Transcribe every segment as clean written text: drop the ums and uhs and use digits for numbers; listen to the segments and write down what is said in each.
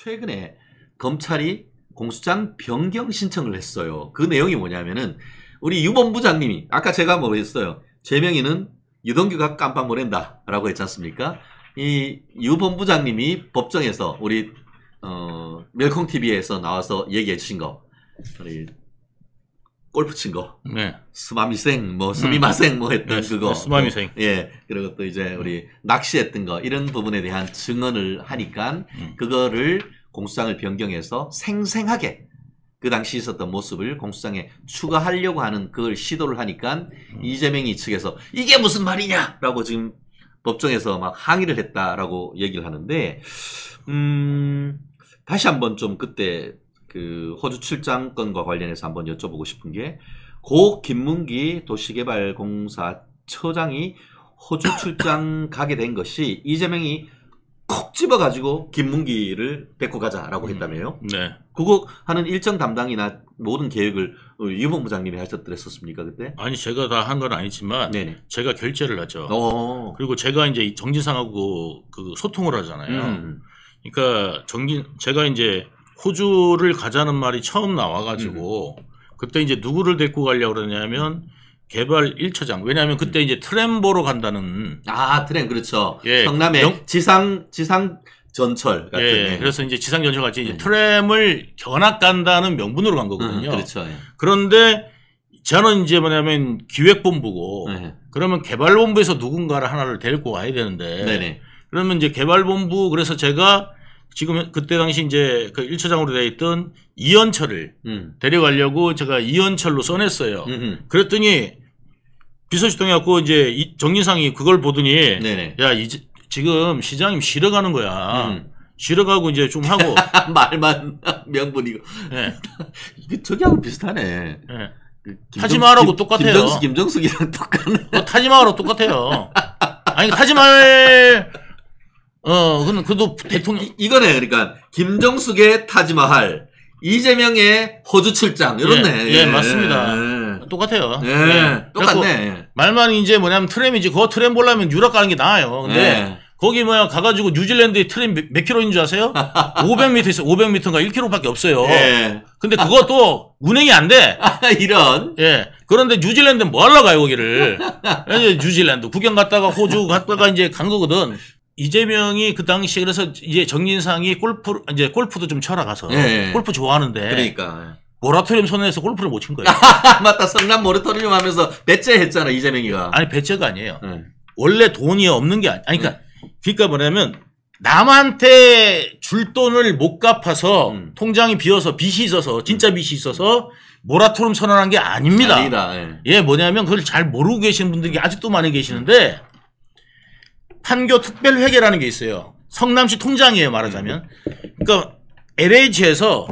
최근에 검찰이 공수장 변경 신청을 했어요. 그 내용이 뭐냐면은 우리 유 본부장님이 아까 제가 뭐 했어요. 제명이는 유동규가 깜빡 모른다 라고 했지 않습니까? 이 유 본부장님이 법정에서 우리 멜콩TV에서 나와서 얘기해 주신 거 우리 골프 친 거, 네. 스마미생, 뭐 스미마생 뭐 했던 네, 그거, 스마미생, 예, 그리고 또 이제 우리 낚시했던 거 이런 부분에 대한 증언을 하니까 그거를 공수장을 변경해서 생생하게 그 당시 있었던 모습을 공수장에 추가하려고 하는 그걸 시도를 하니까 이재명이 측에서 이게 무슨 말이냐라고 지금 법정에서 막 항의를 했다라고 얘기를 하는데, 다시 한번 좀 그때 그 호주 출장 건과 관련해서 한번 여쭤보고 싶은 게, 고 김문기 도시개발공사처장이 호주 출장 가게 된 것이 이재명이 콕 집어가지고 김문기를 뵙고 가자라고 했다며요. 네. 그거 하는 일정 담당이나 모든 계획을 유 본부장님이 하셨더랬었습니까 그때? 아니 제가 다 한 건 아니지만 네네. 제가 결제를 하죠. 그리고 제가 이제 정진상하고 그 소통을 하잖아요. 그러니까 제가 이제 호주를 가자는 말이 처음 나와가지고 그때 이제 누구를 데리고 가려고 그러냐면 개발 1처장. 왜냐하면 그때 이제 트램 보러 간다는. 아, 트램, 그렇죠. 예, 성남의 지상 전철 같은. 예, 그래서 이제 지상 전철 같이 이제 트램을 견학 간다는 명분으로 간 거거든요. 그렇죠. 예. 그런데 저는 이제 뭐냐면 기획본부고 그러면 개발본부에서 누군가를 하나를 데리고 와야 되는데. 네네. 그러면 이제 개발본부, 그래서 제가 지금 그때 당시 이제 그 1처장으로 되어 있던 이현철을 데려가려고 제가 이현철로 써냈어요. 그랬더니 비서실 통해갖고 이제 정진상이 그걸 보더니 네네. 야, 지금 시장님 쉬러 가는 거야. 쉬러 가고 이제 좀 하고. 말만 명분이고. 네. 이게 저기하고 비슷하네. 네. 타지 마라고 똑같아요. 김정숙이랑 똑같네. 타지 마라고 똑같아요. 아니, 타지 말. 그래도 대통령. 이거네. 그러니까, 김정숙의 타지마할, 이재명의 호주 출장, 이렇네. 예, 맞습니다. 똑같아요. 예, 똑같네. 말만 이제 뭐냐면 트램이지. 그거 트램 보려면 유럽 가는 게 나아요. 근데, 거기 가가지고 뉴질랜드에 트램 몇 킬로인 줄 아세요? 500m 있어요. 500m인가 1km밖에 없어요. 예. 근데 그것도 운행이 안 돼. 이런. 예. 그런데 뉴질랜드 뭐 하러 가요, 거기를. 뉴질랜드 구경 갔다가 호주 갔다가 이제 간 거거든. 이재명이 그 당시에 그래서 이제 정진상이 골프도 좀 쳐라 가서. 예. 골프 좋아하는데. 그러니까. 모라토리엄 손해서 골프를 못 친 거예요. 맞다. 성남 모라토리엄 하면서 배째했잖아, 이재명이가. 아니, 배째가 아니에요. 원래 돈이 없는 게 그러니까 뭐냐면 남한테 줄 돈을 못 갚아서 통장이 비어서 빚이 있어서 진짜 빚이 있어서 모라토리엄 선언한 게 아닙니다. 아니다. 예, 뭐냐면 그걸 잘 모르고 계시는 분들이 아직도 많이 계시는데 판교 특별회계라는 게 있어요. 성남시 통장이에요, 말하자면. 그러니까 LH에서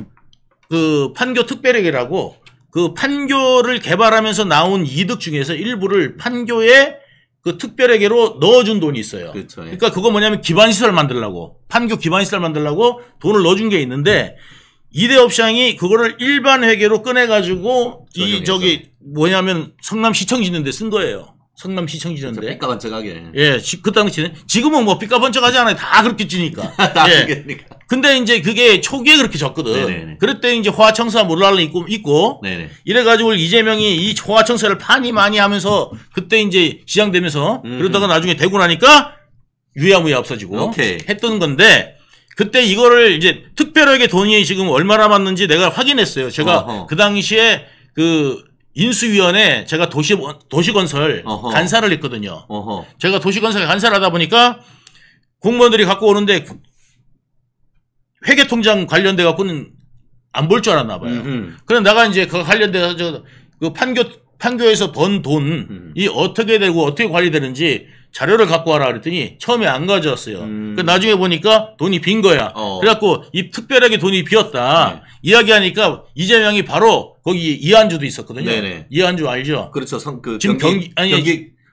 그 판교 특별회계라고 그 판교를 개발하면서 나온 이득 중에서 일부를 판교에 그 특별회계로 넣어준 돈이 있어요. 그렇죠. 예. 그러니까 그거 뭐냐면 기반시설 만들려고, 판교 기반시설 만들려고 돈을 넣어준 게 있는데 이대업 시장이 그거를 일반 회계로 꺼내가지고 뭐냐면 성남시청 짓는데 쓴 거예요. 성남시청 짓는데. 삐까번쩍하게. 예, 그 당시에는. 지금은 뭐 삐까번쩍하지 않아요. 다 그렇게 지니까. 다 예. 그러니까. 근데 이제 그게 초기에 그렇게 졌거든. 네네네. 그랬더니 이제 호화청사 몰라를 있고. 네네. 이래가지고 이재명이 이 호화청사를 많이 하면서 그때 이제 시장되면서 그러다가 나중에 되고 나니까 유야무야 없어지고. 했던 건데 그때 이거를 이제 특별하게 돈이 지금 얼마 남았는지 내가 확인했어요. 제가 그 당시에 그 인수위원회 제가 도시건설 간사를 했거든요. 제가 도시건설 간사를 하다 보니까 공무원들이 갖고 오는데 회계통장 관련돼 갖고는 안 볼 줄 알았나 봐요. 그래서 내가 이제 그거 관련돼서 그 판교에서 번 돈이 어떻게 되고 어떻게 관리되는지 자료를 갖고 와라 그랬더니 처음에 안 가져왔어요. 그 나중에 보니까 돈이 빈 거야. 그래갖고 이 특별하게 돈이 비었다. 이야기하니까 이재명이 바로 거기 이한주도 있었거든요. 네네. 이한주 알죠? 그렇죠. 지금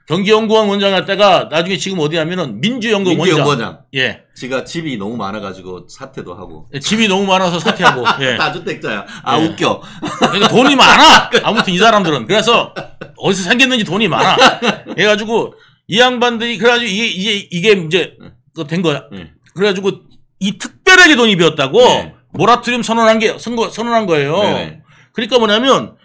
경기연구원 원장 할 때가 나중에 지금 어디 하면은 민주연구원장. 예. 지가 집이 너무 많아가지고 사퇴도 하고. 집이 너무 많아서 사퇴하고. 예. 다주택자야. 아, 예. 웃겨. 그러니까 돈이 많아. 아무튼 이 사람들은. 그래서 어디서 생겼는지 돈이 많아. 해가지고 이 양반들이 그래가지고 이게 이제 된 거야. 그래가지고 이 특별하게 특별히 돈이 비었다고 네. 모라토리움 선언한 거예요. 네. 그러니까 뭐냐면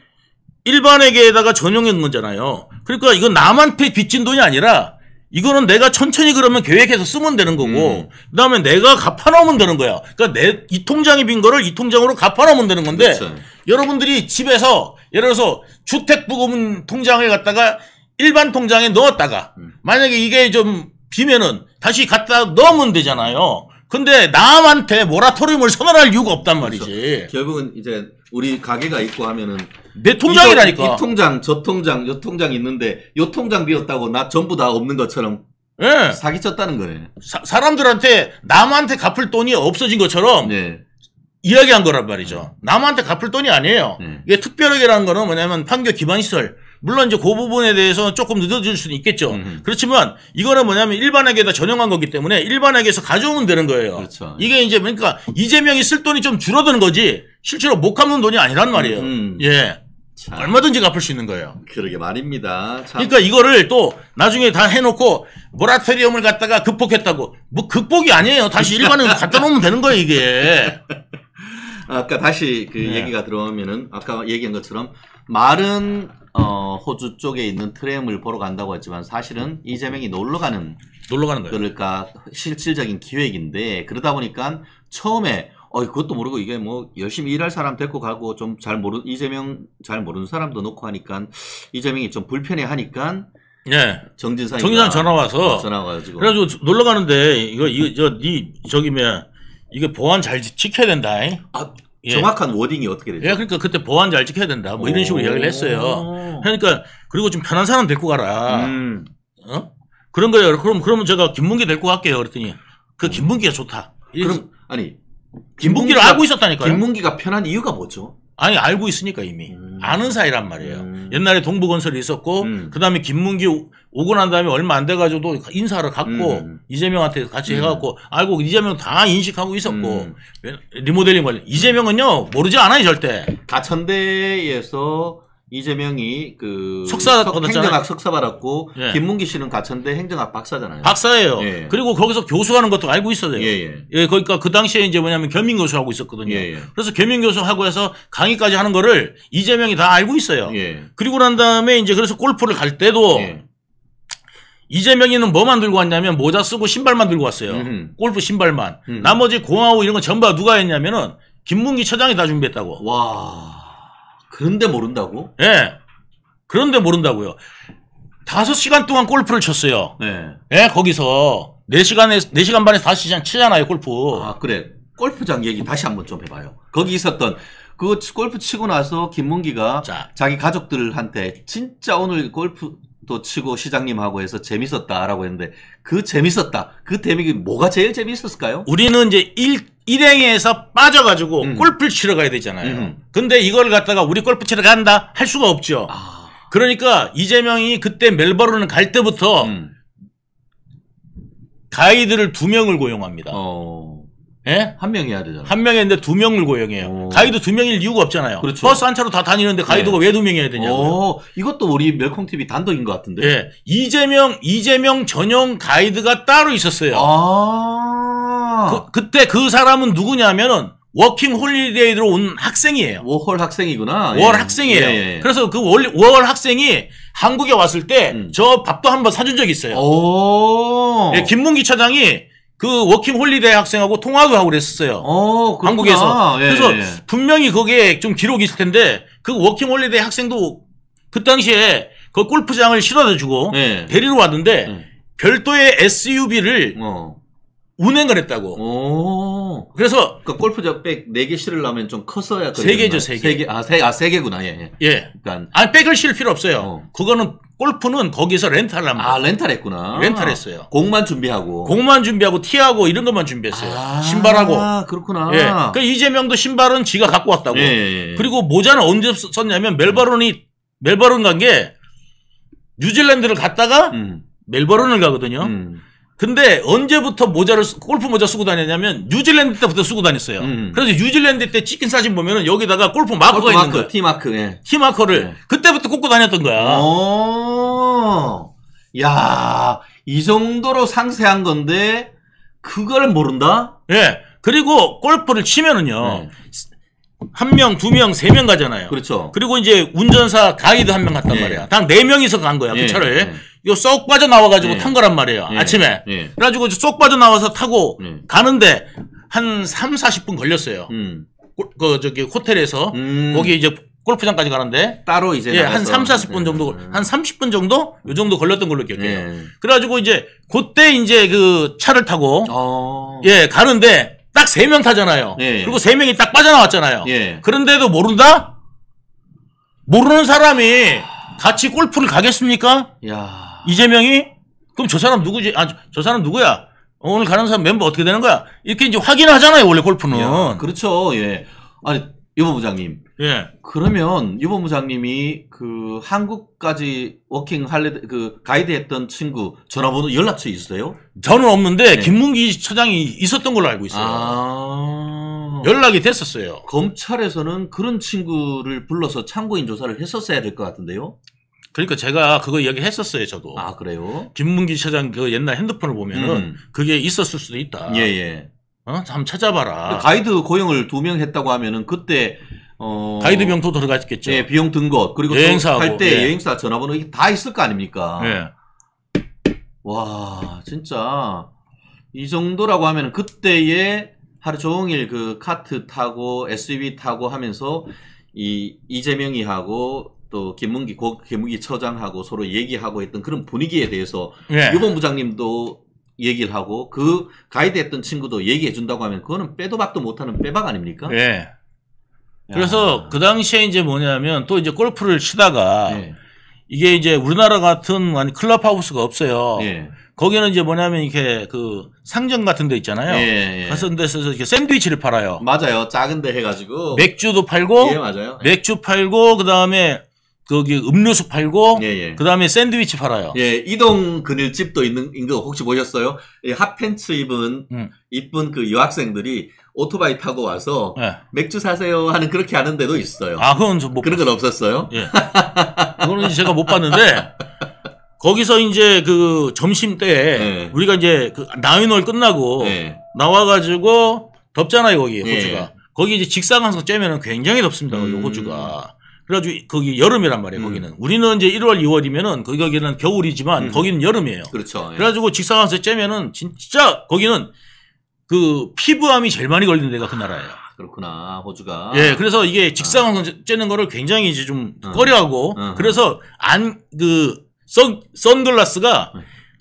일반회계에다가 전용한 거잖아요. 그러니까 이건 남한테 빚진 돈이 아니라 이거는 내가 천천히 그러면 계획해서 쓰면 되는 거고 그다음에 내가 갚아놓으면 되는 거야. 그러니까 이 통장이 빈 거를 이 통장으로 갚아놓으면 되는 건데 그렇죠. 여러분들이 집에서 예를 들어서 주택부금 통장을 갖다가 일반 통장에 넣었다가 만약에 이게 좀 비면은 다시 갖다 넣으면 되잖아요. 근데 남한테 모라토리움을 선언할 이유가 없단 말이지. 그렇죠. 결국은 이제 우리 가게가 있고 하면은 내 통장이라니까. 이 통장, 저 통장, 요 통장 있는데 요 통장 비었다고 나 전부 다 없는 것처럼 네. 사기쳤다는 거네. 사람들한테 남한테 갚을 돈이 없어진 것처럼 네. 이야기한 거란 말이죠. 남한테 갚을 돈이 아니에요. 이게 특별회계라는 거는 뭐냐면 판교 기반시설. 물론 이제 그 부분에 대해서 조금 늦어질 수는 있겠죠. 그렇지만 이거는 뭐냐면 일반회계에다 전용한 거기 때문에 일반회계에서 가져오면 되는 거예요. 그렇죠. 이게 이제 그러니까 이재명이 쓸 돈이 좀 줄어드는 거지 실제로 못 갚는 돈이 아니란 말이에요. 예. 참. 얼마든지 갚을 수 있는 거예요. 그러게 말입니다. 참. 그러니까 이거를 또 나중에 다 해놓고 모라토리움을 갖다가 극복했다고 뭐 극복이 아니에요. 다시 일반회계 갖다 놓으면 되는 거예요 이게. 아까 다시 그 네. 얘기가 들어오면은 아까 얘기한 것처럼 말은 호주 쪽에 있는 트램을 보러 간다고 했지만 사실은 이재명이 놀러 가는 거예요. 그러니까 실질적인 기획인데 그러다 보니까 처음에 그것도 모르고 이게 뭐 열심히 일할 사람 데리고 가고 좀 이재명 잘 모르는 사람도 놓고 하니까 이재명이 좀 불편해 하니까 네. 정진상 전화 와서 와가지고 그래가지고 놀러 가는데 이거 저기 뭐야 이게 보안 잘 지켜야 된다. 예. 정확한 워딩이 어떻게 되죠? 예, 그러니까 그때 보안 잘 지켜야 된다. 뭐 이런 식으로 이야기를 했어요. 그러니까 그리고 좀 편한 사람 데리고 가라. 그런 거예요. 그러면 제가 김문기 데리고 갈게요. 그랬더니 그 김문기가 좋다. 그럼 아니 김문기를 알고 있었다니까요. 김문기가 편한 이유가 뭐죠? 아니 알고 있으니까 이미 아는 사이란 말이에요. 옛날에 동부건설이 있었고 그다음에 김문기 오고 난 다음에 얼마 안 돼가지고도 인사를 갖고 이재명한테 같이 해갖고 알고 이재명 다 인식하고 있었고 리모델링 관련 이재명은요 모르지 않아요 절대. 가천대에서 이재명이 그 행정학 석사 받았고 예. 김문기 씨는 가천대 행정학 박사잖아요. 박사예요. 예. 그리고 거기서 교수하는 것도 알고 있어요. 예. 그러니까 그 당시에 이제 뭐냐면 겸임교수 하고 있었거든요. 예. 그래서 겸임교수 하고 해서 강의까지 하는 거를 이재명이 다 알고 있어요. 예. 그리고 난 다음에 이제 그래서 골프를 갈 때도 이재명이는 뭐만 들고 왔냐면 모자 쓰고 신발만 들고 왔어요. 골프 신발만. 나머지 공하고 이런 건 전부 누가 했냐면은 김문기 처장이 다 준비했다고. 와. 그런데 모른다고? 예. 그런데 모른다고요. 5시간 동안 골프를 쳤어요. 네. 예, 거기서 4시간 반에서 5시간 치잖아요, 골프. 아, 그래. 골프장 얘기 다시 한번 좀 해봐요. 거기 있었던 그 골프 치고 나서 김문기가 자기 가족들한테 진짜 오늘 골프도 치고 시장님하고 해서 재밌었다라고 했는데 그 재밌었다. 그 대목이 뭐가 제일 재밌었을까요? 우리는 이제 일행에서 빠져가지고 골프를 치러 가야 되잖아요. 근데 이걸 갖다가 우리 골프 치러 간다? 할 수가 없죠. 그러니까 이재명이 그때 멜버른을 갈 때부터 가이드를 2명을 고용합니다. 예? 한 명 해야 되잖아요. 한 명인데 2명을 고용해요. 가이드 2명일 이유가 없잖아요. 그렇죠. 버스 한 차로 다 다니는데 가이드가 왜 2명이어야 되냐고요. 이것도 우리 멜콩TV 단독인 것 같은데. 예. 이재명 전용 가이드가 따로 있었어요. 그때 그 사람은 누구냐면은 워킹 홀리데이로 온 학생이에요. 워홀 학생이구나. 월 학생이에요. 예. 그래서 그 월 학생이 한국에 왔을 때 저 밥도 한번 사준 적이 있어요. 예, 김문기 차장이 그 워킹 홀리데이 학생하고 통화도 하고 그랬었어요. 한국에서. 그래서 분명히 거기에 좀 기록이 있을 텐데 그 워킹 홀리데이 학생도 그 당시에 그 골프장을 실어다 주고 데리러 왔는데 별도의 SUV를 운행을 했다고. 그래서 그러니까 골프장 백 4개 실으려면 좀 컸어야 3개죠, 3개. 3개구나. 예. 그러니까 아니 백을 실을 필요 없어요. 그거는 골프는 거기서 렌탈을 합니다. 렌탈했구나. 렌탈했어요. 공만 준비하고 티하고 이런 것만 준비했어요. 신발하고. 그렇구나. 예. 그러니까 이재명도 신발은 지가 갖고 왔다고. 그리고 모자는 언제 썼냐면 멜버른 간 게 뉴질랜드를 갔다가 멜버른을 가거든요. 근데 언제부터 골프 모자 쓰고 다녔냐면 뉴질랜드 때부터 쓰고 다녔어요. 그래서 뉴질랜드 때 찍힌 사진 보면은 여기다가 골프 마커가 있는 거예요. T마크. T마커를 그때부터 꽂고 다녔던 거야. 야, 이 정도로 상세한 건데 그걸 모른다? 예. 그리고 골프를 치면은요. 1명, 2명, 3명 가잖아요. 그렇죠. 그리고 이제 운전사 가이드 1명 갔단 말이야. 단 4명이서 간 거야. 그 차를. 이거 쏙 빠져나와가지고 탄 거란 말이에요. 아침에. 그래가지고 쏙 빠져나와서 타고 가는데 한 3, 40분 걸렸어요. 저기 호텔에서. 거기 이제 골프장까지 가는데. 따로 이제. 한 3, 40분 정도, 한 30분 정도? 요 정도 걸렸던 걸로 기억해요. 그래가지고 이제 그때 이제 그 차를 타고. 가는데 딱 3명 타잖아요. 그리고 3명이 딱 빠져나왔잖아요. 그런데도 모른다? 모르는 사람이 같이 골프를 가겠습니까? 이재명이? 그럼 저 사람 누구지? 저 사람 누구야? 오늘 가는 사람 멤버 어떻게 되는 거야? 이렇게 이제 확인을 하잖아요, 원래 골프는. 그렇죠, 아니, 유보 부장님. 그러면 유보 부장님이 그 한국까지 워킹 가이드 했던 친구 전화번호 연락처 있어요? 저는 없는데 김문기 처장이 있었던 걸로 알고 있어요. 연락이 됐었어요. 검찰에서는 그런 친구를 불러서 참고인 조사를 했었어야 될 것 같은데요? 그러니까 제가 그거 이야기했었어요, 저도. 그래요? 김문기 처장 그 옛날 핸드폰을 보면은 그게 있었을 수도 있다. 한번 찾아봐라. 가이드 고용을 2명 했다고 하면은 그때 가이드 비용도 들어갔겠죠. 비용 든 것 그리고 여행사하고 할 때 여행사 전화번호 다 있을 거 아닙니까? 와 진짜 이 정도라고 하면은 그때에 하루 종일 그 카트 타고 SUV 타고 하면서 이재명이 하고 또 김문기 처장하고 서로 얘기하고 했던 그런 분위기에 대해서 유본 부장님도 얘기를 하고 그 가이드 했던 친구도 얘기해 준다고 하면 그거는 빼도 박도 못하는 빼박 아닙니까? 그래서 그 당시에 이제 뭐냐면 또 이제 골프를 치다가 이게 이제 우리나라 같은 클럽하우스가 없어요. 거기는 이제 뭐냐면 이렇게 그 상점 같은 데 있잖아요. 가서 데서 이렇게 샌드위치를 팔아요. 맞아요. 작은 데 해가지고 맥주도 팔고, 맞아요. 맥주 팔고 그 다음에 거기 음료수 팔고, 그 다음에 샌드위치 팔아요. 이동 그늘집도 있는 거 혹시 보셨어요? 핫팬츠 입은 이쁜 그 여학생들이 오토바이 타고 와서 맥주 사세요 하는 그렇게 하는 데도 있어요. 그건 못 그런 건 없었어요? 그거는 제가 못 봤는데 거기서 이제 그 점심 때 우리가 이제 그 나인홀 끝나고 나와가지고 덥잖아요 거기 호주가. 거기 이제 직사광선 쬐면은 굉장히 덥습니다 거기 호주가. 그래가지고 거기 여름이란 말이에요 거기는. 우리는 이제 1월 2월이면은 거기는 겨울이지만 거기는 여름이에요. 그렇죠. 그래가지고 직사광선 쬐면은 진짜 거기는 그 피부암이 제일 많이 걸리는 데가 그 나라예요. 그렇구나 호주가. 그래서 이게 직사광선 쬐는 거를 굉장히 이제 좀 꺼려하고 그래서 선글라스가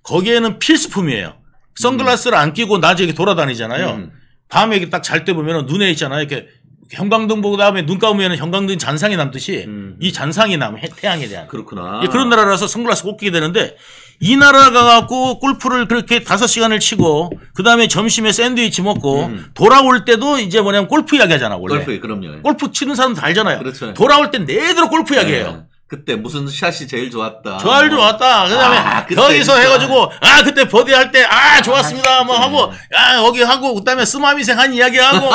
거기에는 필수품이에요. 선글라스를 안 끼고 낮에 이렇게 돌아다니잖아요. 밤에 이렇게 딱 잘 때 보면은 눈에 있잖아요. 이렇게 형광등 보고 다음에 눈 감으면 형광등 잔상이 남듯이 이 잔상이 남아 태양에 대한. 그렇구나. 그런 나라라서 선글라스 꼭 끼게 되는데 이 나라 가갖고 골프를 그렇게 5시간을 치고 그 다음에 점심에 샌드위치 먹고 돌아올 때도 이제 뭐냐면 골프 이야기 하잖아 원래. 골프 그럼요. 골프 치는 사람 다 알잖아요. 그렇죠. 돌아올 때 내대로 골프 이야기해요. 그때 무슨 샷이 제일 좋았다. 제일 좋았다. 그 다음에 거기서 해가지고 그때 버디 할 때 좋았습니다. 뭐 하고 거기 하고 그 다음에 스마미생 한 이야기 하고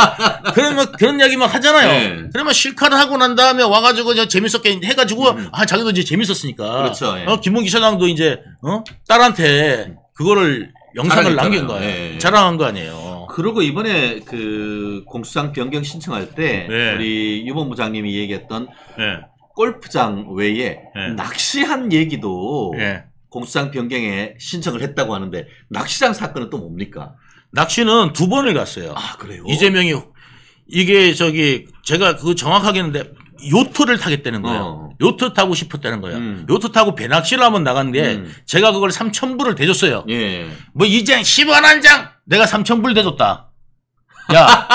그런 이야기 막 하잖아요. 그러면 실컷 하고 난 다음에 와가지고 재밌었게 해가지고 자기도 이제 재밌었으니까. 그렇죠. 김문기 처장도 이제 딸한테 그거를 영상을 남긴 거예요. 자랑한 거 아니에요. 그리고 이번에 그 공수장 변경 신청할 때 우리 유본 부장님이 얘기했던 골프장 외에 낚시한 얘기도 공수장 변경에 신청을 했다고 하는데 낚시장 사건은 또 뭡니까? 낚시는 2번을 갔어요. 그래요? 이재명이 이게 제가 그거 정확하게 했는데 요트를 타겠다는 거예요. 요트 타고 싶었다는 거예요. 요트 타고 배낚시를 한번 나갔는데 제가 그걸 3,000불을 대줬어요. 뭐 이장 10원 한 장 내가 3,000불 대줬다. 야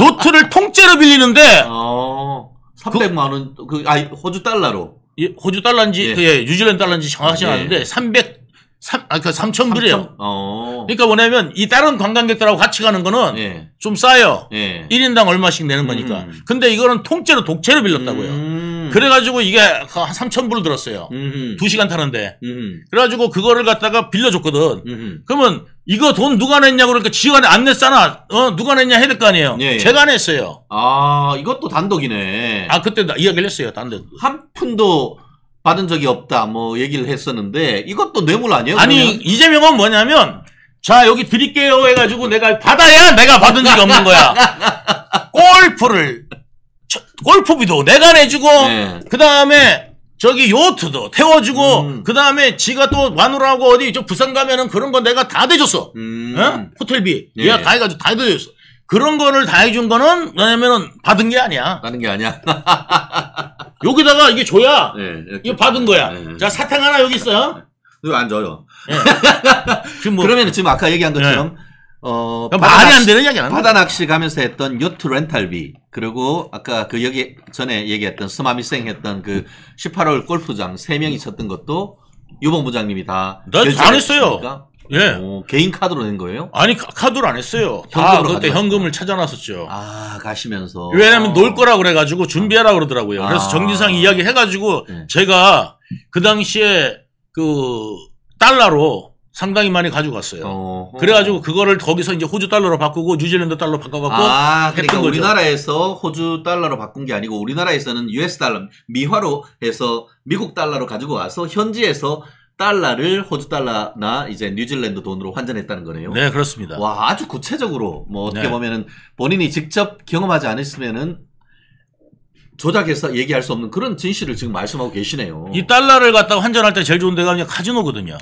요트를 통째로 빌리는데 300만 원, 호주 달러로. 호주 달러인지, 뉴질랜드 달러인지 정확하지 않은데, 3,000불이에요. 그러니까 뭐냐면, 이 다른 관광객들하고 같이 가는 거는 좀 싸요. 1인당 얼마씩 내는 거니까. 근데 이거는 통째로 독채로 빌렸다고요. 그래가지고 이게 한 3,000불 들었어요. 2시간 타는데. 그래가지고 그거를 갖다가 빌려줬거든. 그러면 이거 돈 누가 냈냐고 그러니까 지가 안 냈잖아. 누가 냈냐 해야 될 거 아니에요. 제가 냈어요. 이것도 단독이네. 그때 이야기를 했어요. 단독. 한 푼도 받은 적이 없다. 뭐 얘기를 했었는데 이것도 뇌물 아니에요? 아니 그러면? 이재명은 뭐냐면 자, 여기 드릴게요 해가지고 내가 받아야 내가 받은 적이 없는 거야. 골프비도 내가 내주고, 네. 그 다음에 저기 요트도 태워주고, 그 다음에 지가 또 마누라하고 어디 저 부산 가면은 그런 거 내가 다 대줬어. 어? 호텔비. 네. 예약 다 해가지고 다 대줬어. 그런 거를 다 해준 거는 뭐냐면은 받은 게 아니야. 받은 게 아니야. 여기다가 이게 줘야, 네, 이거 받은 거야. 네. 자, 사탕 하나 여기 있어요. 이거 안 줘요. 네. 지금 뭐, 그러면 지금 아까 얘기한 것처럼, 네. 말이 안 되는 얘기야. 바다 낚시 가면서 했던 요트 렌탈비, 그리고 아까 그 여기 전에 얘기했던 스마미생 했던 그 18홀 골프장 3명이 쳤던 것도 유본부장님이 다. 나 안 했어요. 예. 개인 카드로 낸 거예요? 아니, 카드로 안 했어요. 다 그때 현금을 찾아놨었죠. 아, 가시면서. 왜냐면 놀 거라고 그래가지고 준비하라고 그러더라고요. 그래서 정진상 이야기 해가지고 제가 그 당시에 그 달러로 상당히 많이 가지고 갔어요. 그래가지고 그거를 거기서 이제 호주 달러로 바꾸고 뉴질랜드 달러로 바꿔갖고. 아, 그러니까 우리나라에서 호주 달러로 바꾼 게 아니고 우리나라에서는 US 달러, 미화로 해서 미국 달러로 가지고 와서 현지에서 달러를 호주 달러나 이제 뉴질랜드 돈으로 환전했다는 거네요. 네, 그렇습니다. 와, 아주 구체적으로 뭐 어떻게 보면은 본인이 직접 경험하지 않았으면은 조작해서 얘기할 수 없는 그런 진실을 지금 말씀하고 계시네요. 이 달러를 갖다가 환전할 때 제일 좋은 데가 그냥 카지노거든요.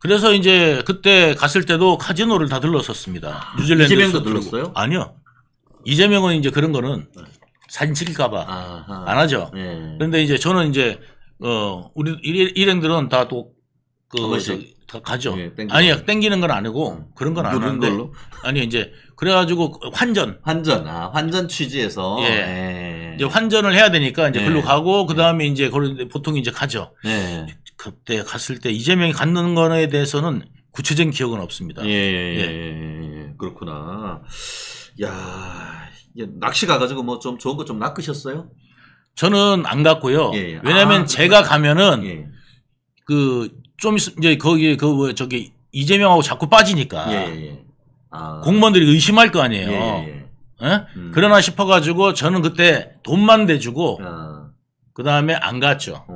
그래서 이제 그때 갔을 때도 카지노를 다 들렀었습니다. 뉴질랜드. 이재명도 들렀어요? 아니요. 이재명은 이제 그런 거는 사진 찍힐까봐 안 하죠. 네. 그런데 이제 저는 이제 우리 일행들은 다 또 다 가죠. 네, 아니, 땡기는 건 아니고 그런 건 안 하는데. 아니, 이제 그래가지고 환전 취지에서. 예. 이제 환전을 해야 되니까 이제 글로 가고 그 다음에 이제 보통 이제 가죠. 네. 그때 갔을 때 이재명이 갖는 거에 대해서는 구체적인 기억은 없습니다. 예. 그렇구나. 야, 낚시 가가지고 뭐 좀 좋은 거 좀 낚으셨어요? 저는 안 갔고요. 왜냐면 제가 가면은 좀 이제 거기 저기 이재명하고 자꾸 빠지니까 공무원들이 의심할 거 아니에요. 그러나 싶어가지고 저는 그때 돈만 대주고 그 다음에 안 갔죠.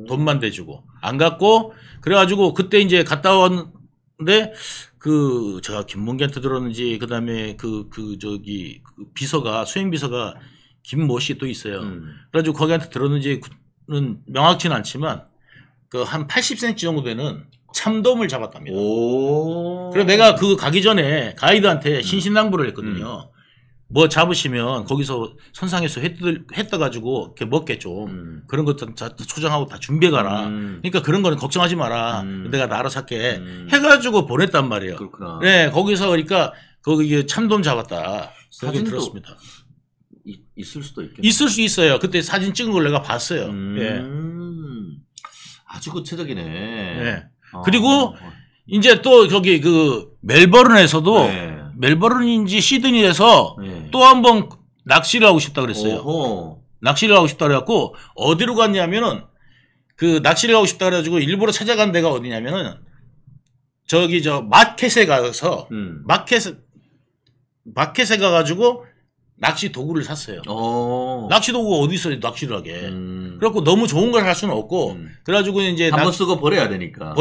돈만 대주고 안 갔고 그래가지고 그때 이제 갔다 왔는데 제가 김문기한테 들었는지 그 다음에 저기 비서가 수행 비서가 김모 씨 또 있어요. 그래가지고 거기한테 들었는지는 명확치는 않지만 한 80cm 정도 되는 참돔을 잡았답니다. 그래서 내가 가기 전에 가이드한테 신신당부를 했거든요. 뭐 잡으시면 거기서 선상에서 회 떠가지고 이렇게 먹게 좀 그런 것도 초장하고 다 준비해 가라. 그러니까 그런 거는 걱정하지 마라. 내가 알아서 할게. 해가지고 보냈단 말이에요. 그렇구나. 네, 거기서 그러니까 거기 참돔 잡았다. 그렇게 들었습니다. 있을 수도 있겠네. 있을 수 있어요. 그때 사진 찍은 걸 내가 봤어요. 예. 아주 구체적이네. 네. 그리고 이제 또 저기 멜버른에서도 멜버른인지 시드니에서 또 한 번 낚시를 하고 싶다 그랬어요. 낚시를 하고 싶다 그래갖고 어디로 갔냐면은 낚시를 하고 싶다 그래가지고 일부러 찾아간 데가 어디냐면은 저기 마켓에 가서 마켓에 가가지고 낚시 도구를 샀어요. 낚시 도구가 어디 있어요, 낚시를 하게. 그래갖고 너무 좋은 걸 할 수는 없고, 그래가지고 이제. 한번 쓰고 버려야 되니까.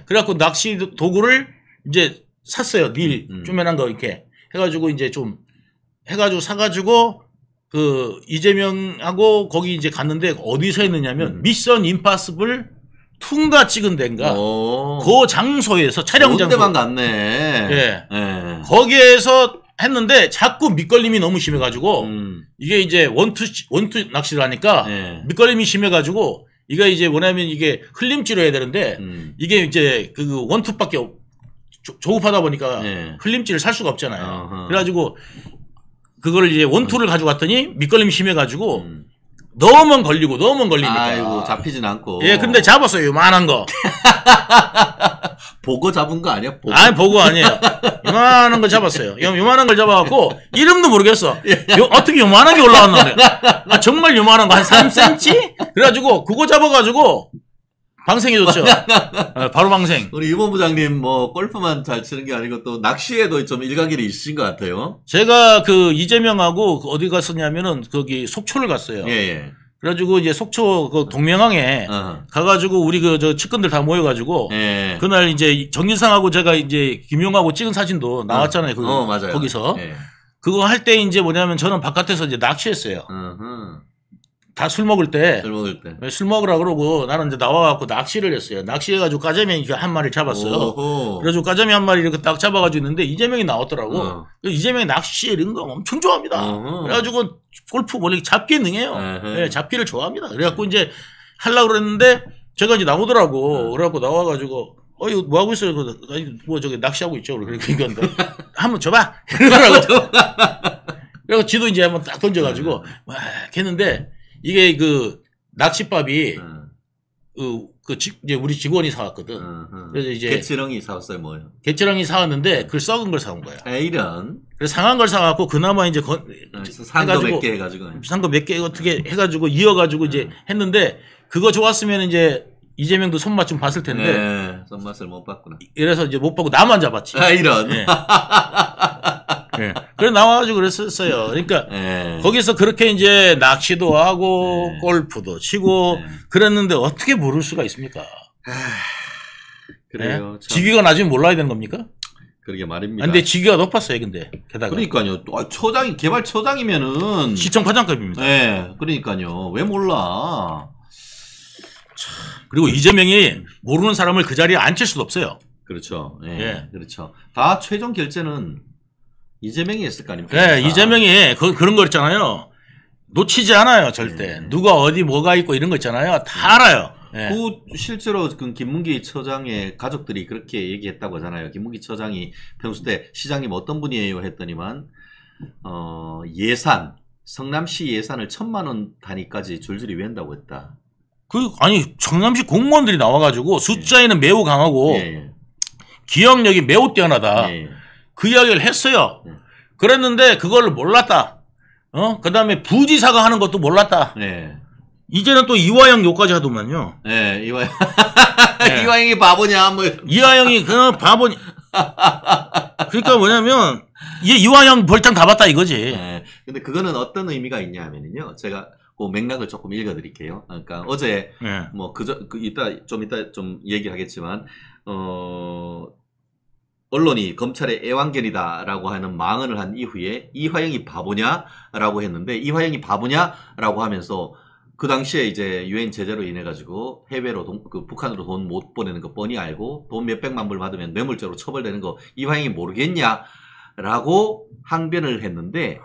그래갖고 낚시 도구를 이제 샀어요. 쪼매난 거 이렇게. 해가지고 이제 좀, 해가지고 사가지고, 이재명하고 거기 이제 갔는데 어디서 했느냐면, 미션 임파서블 퉁가 찍은 데인가. 그 장소에서, 촬영 장소. 데만 갔네. 거기에서 했는데 자꾸 밑걸림이 너무 심해가지고 이게 이제 원투 낚시를 하니까 밑걸림이 심해가지고 이게 이제 뭐냐면 이게 흘림질을 해야 되는데 이게 이제 원투밖에 조급하다 보니까 흘림질을 살 수가 없잖아요. 그래가지고 그걸 이제 원투를 가져갔더니 밑걸림이 심해가지고 너무 걸리니까. 아이고, 잡히진 않고. 예, 근데 잡았어요. 요만한 거. 보고 잡은 거 아니야? 아니, 보고 아니에요. 요만한 거 잡았어요. 요만한 걸 잡아갖고, 이름도 모르겠어. 어떻게 요만한 게 올라왔나. 정말 요만한 거, 한 3cm? 그래가지고, 그거 잡아가지고, 방생해줬죠. 바로 방생. 우리 유본 부장님, 뭐, 골프만 잘 치는 게 아니고, 또, 낚시에도 좀 일가견이 있으신 것 같아요. 제가 이재명하고 어디 갔었냐면은, 거기 속초를 갔어요. 그래가지고 이제 속초 그 동명항에 가가지고 우리 그 저 측근들 다 모여가지고 예. 그날 이제 정진상하고 제가 이제 김용하고 찍은 사진도 나왔잖아요. 맞아요. 거기서 예. 그거 할 때 이제 뭐냐면 저는 바깥에서 이제 낚시했어요. 다 술 먹을 때. 술 먹으라 그러고 나는 이제 나와갖고 낚시를 했어요. 낚시해가지고 까자미 한 마리 잡았어요. 오호. 그래가지고 까자미 한 마리 이렇게 딱 잡아가지고 있는데 이재명이 나왔더라고. 이재명이 낚시 이런 거 엄청 좋아합니다. 그래가지고 골프 원래 잡기에 능해요. 네, 잡기를 좋아합니다. 그래갖고 이제 하려고 그랬는데 제가 이제 나오더라고. 그래갖고 나와가지고 이거 뭐 하고 있어요? 뭐 저기 낚시하고 있죠. 그렇게 얘기한다. 한번 줘봐. 그러더라고. 그래서 지도 이제 한번 딱 던져가지고 막 했는데 이게 그 낚싯밥이 이제 우리 직원이 사왔거든. 그래서 이제 개치렁이 사왔어요, 뭐요? 개치렁이 사왔는데 그 썩은 걸 사온 거야. 이런. 그래서 상한 걸 사갖고 그나마 이제 산 거 몇 개 해가지고. 산 거 몇 개 어떻게 해가지고 이어가지고 이제 했는데 그거 좋았으면 이제 이재명도 손맛 좀 봤을 텐데. 네, 손맛을 못 봤구나. 이래서 이제 못 보고 나만 잡았지. 이런. 네. 네. 그래 나와가지고 그랬었어요. 그러니까 거기서 그렇게 이제 낚시도 하고 골프도 치고 그랬는데 어떻게 모를 수가 있습니까? 그래요. 네? 직위가 낮으면 몰라야 되는 겁니까? 그러게 말입니다. 근데 직위가 높았어요, 근데 게다가. 그러니까요. 개발처장이면은 시청 과장급입니다. 네, 그러니까요. 왜 몰라? 그리고 이재명이 모르는 사람을 그 자리에 앉힐 수도 없어요. 그렇죠. 예, 그렇죠. 다 최종 결제는 이재명이 했을 거 아닙니까? 네, 이재명이 그런 거 있잖아요. 놓치지 않아요, 절대. 누가 어디 뭐가 있고 이런 거 있잖아요. 다 알아요. 네. 실제로 그 김문기 처장의 가족들이 그렇게 얘기했다고 하잖아요. 김문기 처장이 평소 때 시장님 어떤 분이에요 했더니만 예산 성남시 예산을 1,000만 원 단위까지 줄줄이 외운다고 했다. 아니 성남시 공무원들이 나와가지고 숫자에는 매우 강하고 기억력이 매우 뛰어나다. 그 이야기를 했어요. 그랬는데 그걸 몰랐다. 그 다음에 부지사가 하는 것도 몰랐다. 이제는 또 이화영 욕까지 하더만요. 네, 이화영. 이화영이 바보냐, 뭐. 이화영이 그 바보냐. 그러니까 뭐냐면, 이화영 벌장 다 봤다 이거지. 근데 그거는 어떤 의미가 있냐 하면요. 제가 그 맥락을 조금 읽어드릴게요. 그러니까 어제, 뭐, 이따 좀 얘기하겠지만, 언론이 검찰의 애완견이다라고 하는 망언을 한 이후에 이화영이 바보냐라고 했는데 이화영이 바보냐라고 하면서 그 당시에 이제 유엔 제재로 인해 가지고 해외로 북한으로 돈 못 보내는 거 뻔히 알고 돈 몇백만 불 받으면 뇌물죄로 처벌되는 거 이화영이 모르겠냐라고 항변을 했는데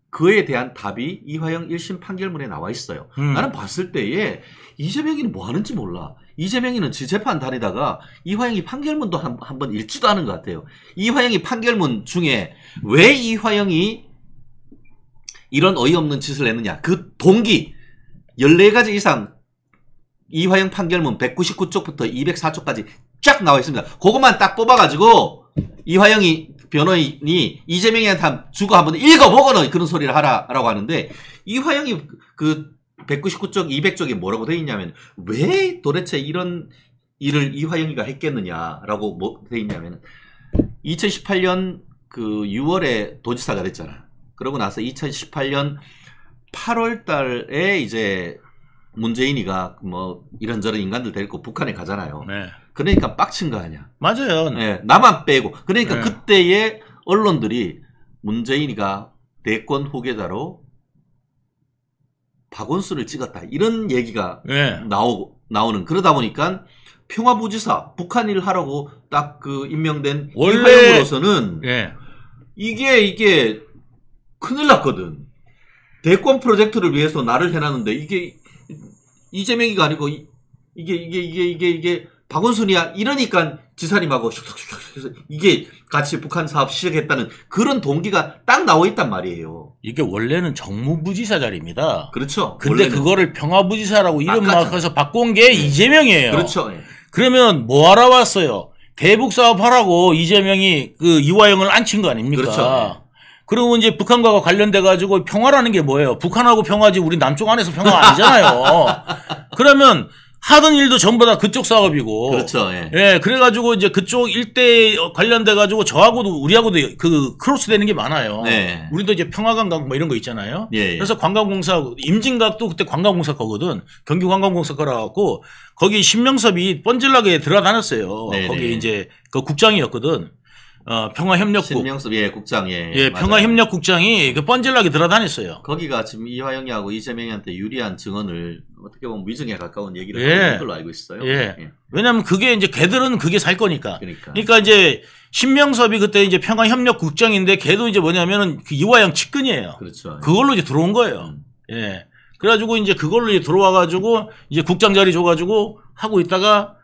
그에 대한 답이 이화영 1심 판결문에 나와 있어요. 나는 봤을 때에 이재명이는 뭐 하는지 몰라. 이재명이는 재판 다니다가 이화영이 판결문도 한번 읽지도 않은 것 같아요. 이화영이 판결문 중에 왜 이화영이 이런 어이없는 짓을 했느냐. 그 동기 14가지 이상 이화영 판결문 199쪽부터 204쪽까지 쫙 나와 있습니다. 그것만 딱 뽑아가지고 이화영이 변호인이 이재명이한테 주고 한번 읽어보거나 그런 소리를 하라고 하는데 이화영이 그 199쪽, 200쪽에 뭐라고 돼 있냐면 왜 도대체 이런 일을 이화영이가 했겠느냐라고 뭐 돼 있냐면 2018년 그 6월에 도지사가 됐잖아. 그러고 나서 2018년 8월 달에 이제 문재인이가 뭐 이런저런 인간들 데리고 북한에 가잖아요. 그러니까 빡친 거 아니야. 맞아요. 나만 빼고. 그러니까 그때의 언론들이 문재인이가 대권 후계자로 박원순을 찍었다. 이런 얘기가 나오는. 그러다 보니까 평화부지사, 북한 일을 하라고 딱 그 임명된 이화영으로서는 이게 큰일 났거든. 대권 프로젝트를 위해서 나를 해놨는데 이게 이재명이가 아니고 이게 박원순이야. 이러니까 지사님하고 슉슉슉 이게 같이 북한 사업 시작했다는 그런 동기가 딱 나와 있단 말이에요. 이게 원래는 정무부지사 자리입니다. 그렇죠. 근데 그거를 평화부지사라고 이름 막해서 바꾼 게 이재명이에요. 그렇죠. 그러면 뭐 하러 왔어요? 대북 사업 하라고 이재명이 그 이화영을 앉힌 거 아닙니까? 그렇죠. 그리고 이제 북한과 관련돼 가지고 평화라는 게 뭐예요? 북한하고 평화지 우리 남쪽 안에서 평화 아니잖아요. 그러면 하던 일도 전부 다 그쪽 사업이고. 그렇죠. 예. 예, 그래가지고 이제 그쪽 일대 관련돼가지고 저하고도 우리하고도 그 크로스 되는 게 많아요. 네. 우리도 이제 평화관광 뭐 이런 거 있잖아요. 예. 그래서 관광공사, 임진각도 그때 관광공사 거거든. 경기관광공사 거라갖고 거기 신명섭이 뻔질나게 들어다녔어요. 네네. 거기 이제 그 국장이었거든. 평화협력국. 신명섭 예, 국장 예. 예, 평화협력국장이 그 뻔질나게 들어다녔어요. 거기가 지금 이화영이하고 이재명한테 유리한 증언을 어떻게 보면 위증에 가까운 얘기를 예. 하는 걸로 알고 있어요. 예. 왜냐면 그게 이제 걔들은 그게 살 거니까. 그러니까. 그러니까 이제 신명섭이 그때 이제 평화협력국장인데 걔도 이제 뭐냐면은 그 이화영 측근이에요. 그렇죠. 그걸로 이제 들어온 거예요. 예. 그래가지고 이제 그걸로 이제 들어와가지고 이제 국장 자리 줘가지고 하고 있다가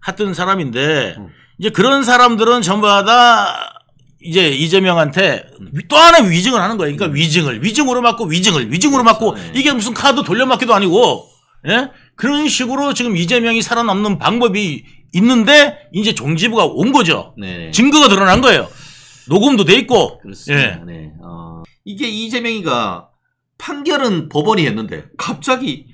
했던 사람인데 이제 그런 사람들은 전부 다 이제 이재명한테 또 하나 위증을 하는 거예요. 그러니까 위증으로 맞고 위증으로 맞고 네. 이게 무슨 카드 돌려막기도 아니고 예? 그런 식으로 지금 이재명이 살아남는 방법이 있는데 이제 종지부가 온 거죠. 네. 증거가 드러난 거예요. 녹음도 돼 있고. 그렇습니다. 예. 네. 이게 이재명이가 판결은 법원이 했는데 갑자기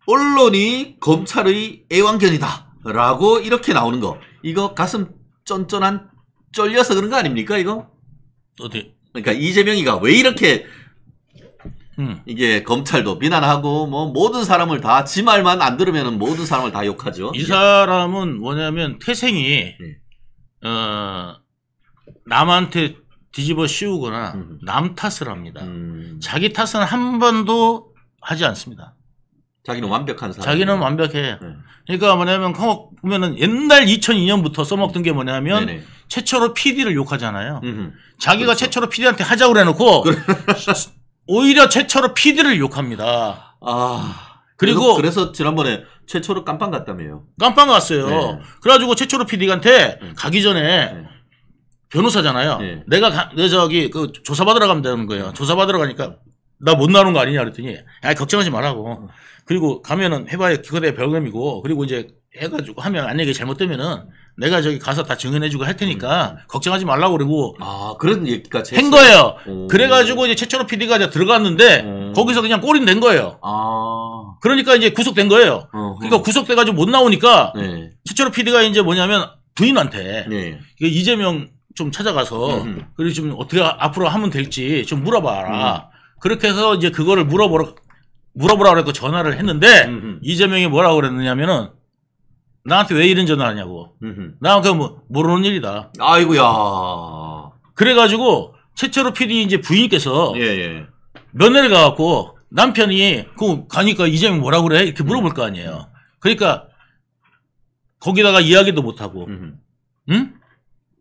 언론이 검찰의 애완견이다라고 이렇게 나오는 거. 이거 가슴 쫀쫀한 쫄려서 그런 거 아닙니까 이거? 어디? 그러니까 이재명이가 왜 이렇게 이게 검찰도 비난하고 뭐 모든 사람을 다 지 말만 안 들으면 모든 사람을 다 욕하죠. 이 사람은 뭐냐면 태생이 남한테 뒤집어 씌우거나 남 탓을 합니다. 자기 탓은 한 번도 하지 않습니다. 자기는 완벽한 사람. 자기는 완벽해. 그러니까 뭐냐면 보면은 옛날 2002년부터 써먹던 게 뭐냐면 네네. 최초로 PD를 욕하잖아요. 자기가 그렇죠. 최초로 PD한테 하자고 그래놓고 오히려 최초로 PD를 욕합니다. 그리고 그래서 지난번에 최초로 깜빵 갔다며요. 깜빵 갔어요. 네. 그래가지고 최초로 PD한테 가기 전에 변호사잖아요. 네. 내가 저기 그 조사받으러 가면 되는 거예요. 조사받으러 가니까 나 못 나오는 거 아니냐 그랬더니 야 걱정하지 말라고. 그리고 가면은 해봐야 기껏해야 벌금이고 그리고 이제 해가지고 하면 만약에 잘못되면은 내가 저기 가서 다 증언해주고 할 테니까 걱정하지 말라고 그러고 그런 얘기까지 한 거예요. 그래가지고 이제 최초로 PD가 이제 들어갔는데 거기서 그냥 꼬린 된 거예요. 그러니까 이제 구속된 거예요. 그러니까 구속돼가지고 못 나오니까 네. 최초로 PD가 이제 뭐냐면 부인한테 네. 이재명 좀 찾아가서 그리고 좀 어떻게 앞으로 하면 될지 좀 물어봐라. 그렇게 해서 이제 그거를 물어보라 그래서 전화를 했는데 이재명이 뭐라고 그랬느냐면은 나한테 왜 이런 전화를 하냐고. 나 그거 뭐 모르는 일이다. 아이고야. 그래가지고 최초로 PD 이제 부인께서 예. 면회를 가갖고 남편이 그 가니까 이재명 뭐라고 그래 이렇게 물어볼 거 아니에요. 그러니까 거기다가 이야기도 못 하고, 응?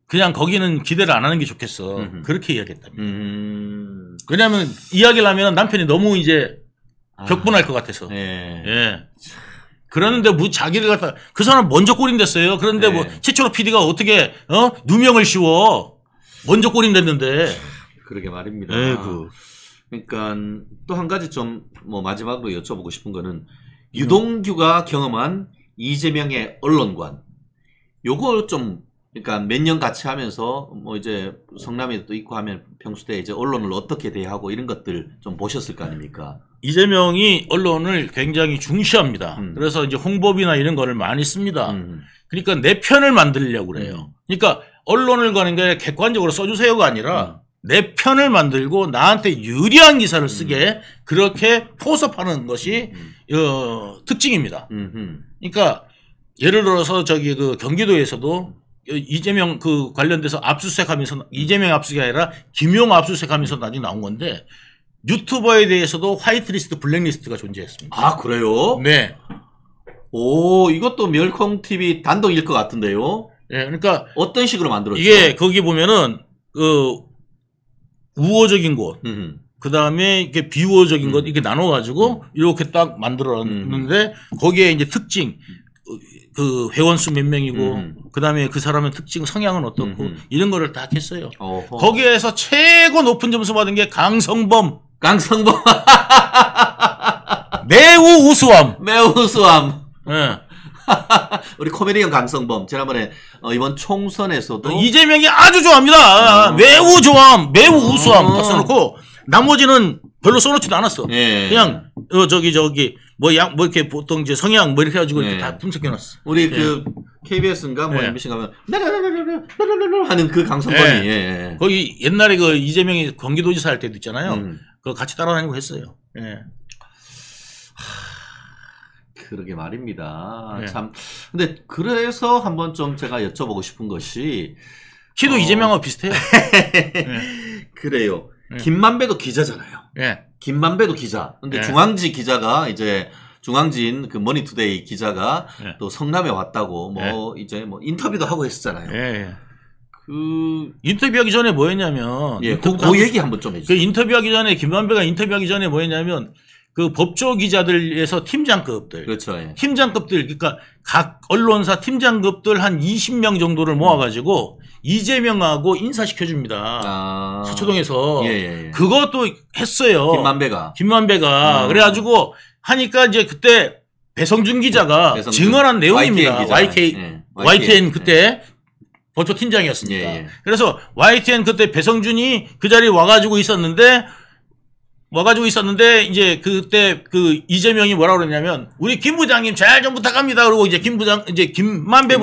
그냥 거기는 기대를 안 하는 게 좋겠어. 그렇게 이야기했답니다. 왜냐하면 이야기를 하면 남편이 너무 이제 격분할 것 같아서. 예. 그러는데 뭐 자기를 갖다 그 사람 먼저 꼬린댔어요. 그런데 뭐 최초로 PD가 어떻게 누명을 씌워 먼저 꼬린댔는데. 그러게 말입니다. 에이구. 그러니까 또 한 가지 좀 뭐 마지막으로 여쭤보고 싶은 거는 유동규가 경험한 이재명의 언론관 요거 좀 그러니까 몇 년 같이 하면서 뭐 이제 성남에도 있고 하면 평소 때 이제 언론을 어떻게 대하고 이런 것들 좀 보셨을 거 아닙니까? 이재명이 언론을 굉장히 중시합니다. 그래서 이제 홍보비나 이런 거를 많이 씁니다. 그러니까 내 편을 만들려고 그래요. 그러니까 언론을 가는 게 객관적으로 써주세요가 아니라 내 편을 만들고 나한테 유리한 기사를 쓰게 그렇게 포섭하는 것이 특징입니다. 그러니까 예를 들어서 저기 그 경기도에서도 이재명 그 관련돼서 압수수색하면서 이재명 압수수색이 아니라 김용 압수수색하면서 나중에 나온 건데 유튜버에 대해서도 화이트리스트, 블랙리스트가 존재했습니다. 아 그래요? 네. 오 이것도 멸콩TV 단독일 것 같은데요? 네, 그러니까 어떤 식으로 만들었죠? 이게 거기 보면은 그 우호적인 곳, 그 다음에 이렇게 비우호적인 것 이렇게 나눠가지고 이렇게 딱 만들었는데 거기에 이제 특징. 그 회원수 몇 명이고 그 다음에 그 사람의 특징 성향은 어떻고 이런 거를 다 했어요. 어허. 거기에서 최고 높은 점수 받은 게 강성범. 매우 우수함. 매우 우수함. 네. 우리 코미디언 강성범 지난번에 이번 총선에서도 이재명이 아주 좋아합니다. 매우 좋아함, 매우 우수함 딱 써놓고 나머지는 별로 써놓지도 않았어. 예. 그냥 뭐 이렇게 보통 이제 성향 뭐 이렇게 해가지고 이렇게 다 분석해놨어. 우리 그 KBS인가 뭐 MBC 가면 하는 그 강성범이 거기 옛날에 그 이재명이 경기도지사 할 때도 있잖아요. 그거 같이 따라다니고 했어요. 예. 그러게 말입니다. 참. 근데 그래서 한번 좀 제가 여쭤보고 싶은 것이 키도 이재명하고 비슷해요. 그래요. 김만배도 기자잖아요. 김만배도 기자. 근데 중앙지 기자가 이제 중앙지인 그 머니투데이 기자가 또 성남에 왔다고 뭐 이제 뭐 인터뷰도 하고 했었잖아요. 그 인터뷰하기 전에 뭐였냐면 그 얘기 한번 좀 해주세요. 그 인터뷰하기 전에 김만배가 인터뷰하기 전에 뭐였냐면 그 법조 기자들에서 팀장급들, 그렇죠. 팀장급들, 그러니까 각 언론사 팀장급들 한 20명 정도를 모아가지고 이재명하고 인사시켜줍니다. 서초동에서. 그것도 했어요. 김만배가. 그래가지고 하니까 이제 그때 배성준 기자가 증언한 내용입니다. YTN 그때 법조 팀장이었습니다. 그래서 YTN 그때 배성준이 그 자리에 와가지고 있었는데 이제 그때 그 이재명이 뭐라고 그랬냐면 우리 김 부장님 잘 좀 부탁합니다. 그러고 이제 김만배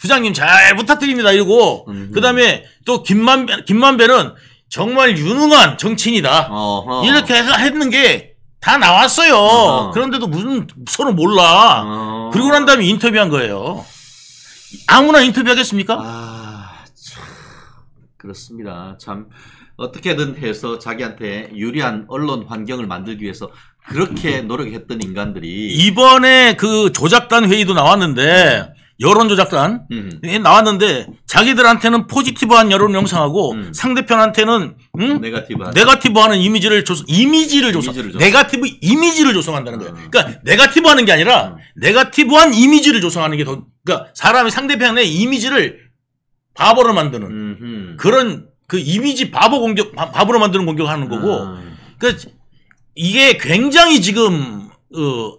부장님 잘 부탁드립니다. 이러고 그다음에 또 김만배는 정말 유능한 정치인이다. 이렇게 했는 게 다 나왔어요. 그런데도 무슨 서로 몰라. 그리고 난 다음에 인터뷰한 거예요. 아무나 인터뷰하겠습니까? 참 그렇습니다. 참. 어떻게든 해서 자기한테 유리한 언론 환경을 만들기 위해서 그렇게 노력했던 인간들이 이번에 그 조작단 회의도 나왔는데 여론조작단 나왔는데 자기들한테는 포지티브한 여론 형성하고 상대편한테는 네거티브하는 이미지를 네거티브 이미지를 조성한다는 거예요. 그러니까 네거티브하는 게 아니라 네거티브한 이미지를 조성하는 게 더 그러니까 사람이 상대편의 이미지를 바보로 만드는 그런 그 이미지 바보로 만드는 공격을 하는 거고, 그러니까 이게 굉장히 지금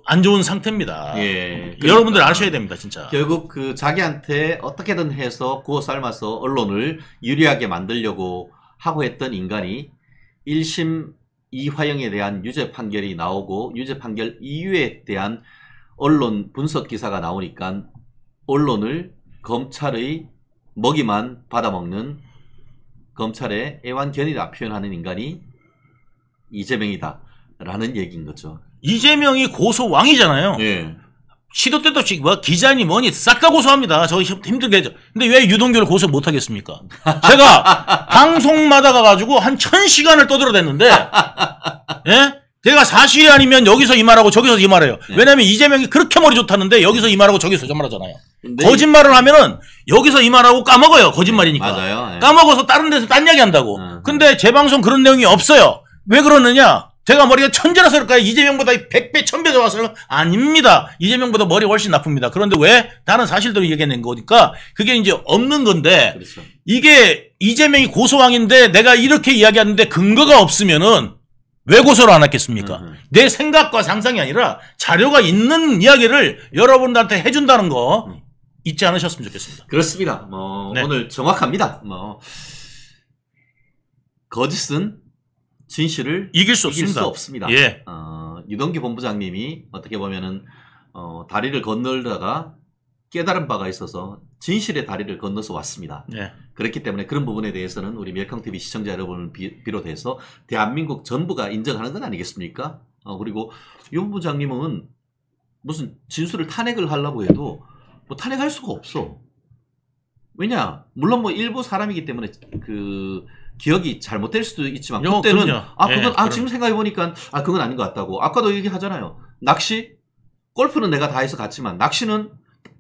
안 좋은 상태입니다. 그러니까 여러분들 아셔야 됩니다, 진짜. 결국 그 자기한테 어떻게든 해서 구워 삶아서 언론을 유리하게 만들려고 하고 했던 인간이 1심 이화영에 대한 유죄 판결이 나오고 유죄 판결 이유에 대한 언론 분석 기사가 나오니까 언론을 검찰의 먹이만 받아먹는 검찰의 애완견이라 표현하는 인간이 이재명이다 라는 얘기인 거죠. 이재명이 고소왕이잖아요. 시도 때도 없이 뭐 기자니 뭐니 싹 다 고소합니다. 저 힘들게 하죠. 근데 왜 유동규를 고소 못하겠습니까? 제가 방송마다 가가지고 한 1000시간을 떠들어댔는데 제가 사실이 아니면 여기서 이 말하고 저기서 이 말해요. 왜냐면 이재명이 그렇게 머리 좋다는데 여기서 이 말하고 저기서 저 말하잖아요. 거짓말을 하면은 여기서 이 말하고 까먹어요. 거짓말이니까. 맞아요. 까먹어서 다른 데서 딴 이야기 한다고. 근데 제 방송 그런 내용이 없어요. 왜 그러느냐? 제가 머리가 천재라서 그럴까요? 이재명보다 100배, 1000배 좋아서 아닙니다. 이재명보다 머리 훨씬 나쁩니다. 그런데 왜? 다른 사실대로 얘기해낸 거니까 그게 이제 없는 건데 그렇죠. 이게 이재명이 고소왕인데 내가 이렇게 이야기하는데 근거가 없으면은 왜 고소를 안 했겠습니까? 내 생각과 상상이 아니라 자료가 있는 이야기를 여러분들한테 해준다는 거 잊지 않으셨으면 좋겠습니다. 그렇습니다. 오늘 정확합니다. 거짓은 진실을 이길 수 없습니다. 유동규 본부장님이 어떻게 보면은 다리를 건널다가 깨달은 바가 있어서 진실의 다리를 건너서 왔습니다. 그렇기 때문에 그런 부분에 대해서는 우리 멸캉TV 시청자 여러분을 비롯해서 대한민국 전부가 인정하는 건 아니겠습니까? 그리고 유 본부장님은 무슨 진술을 탄핵을 하려고 해도 뭐 탄핵할 수가 없어. 왜냐? 물론 뭐 일부 사람이기 때문에 그 기억이 잘못될 수도 있지만 그때는 그건 지금 생각해 보니까 그건 아닌 것 같다고. 아까도 얘기하잖아요. 낚시 골프는 내가 다 해서 갔지만 낚시는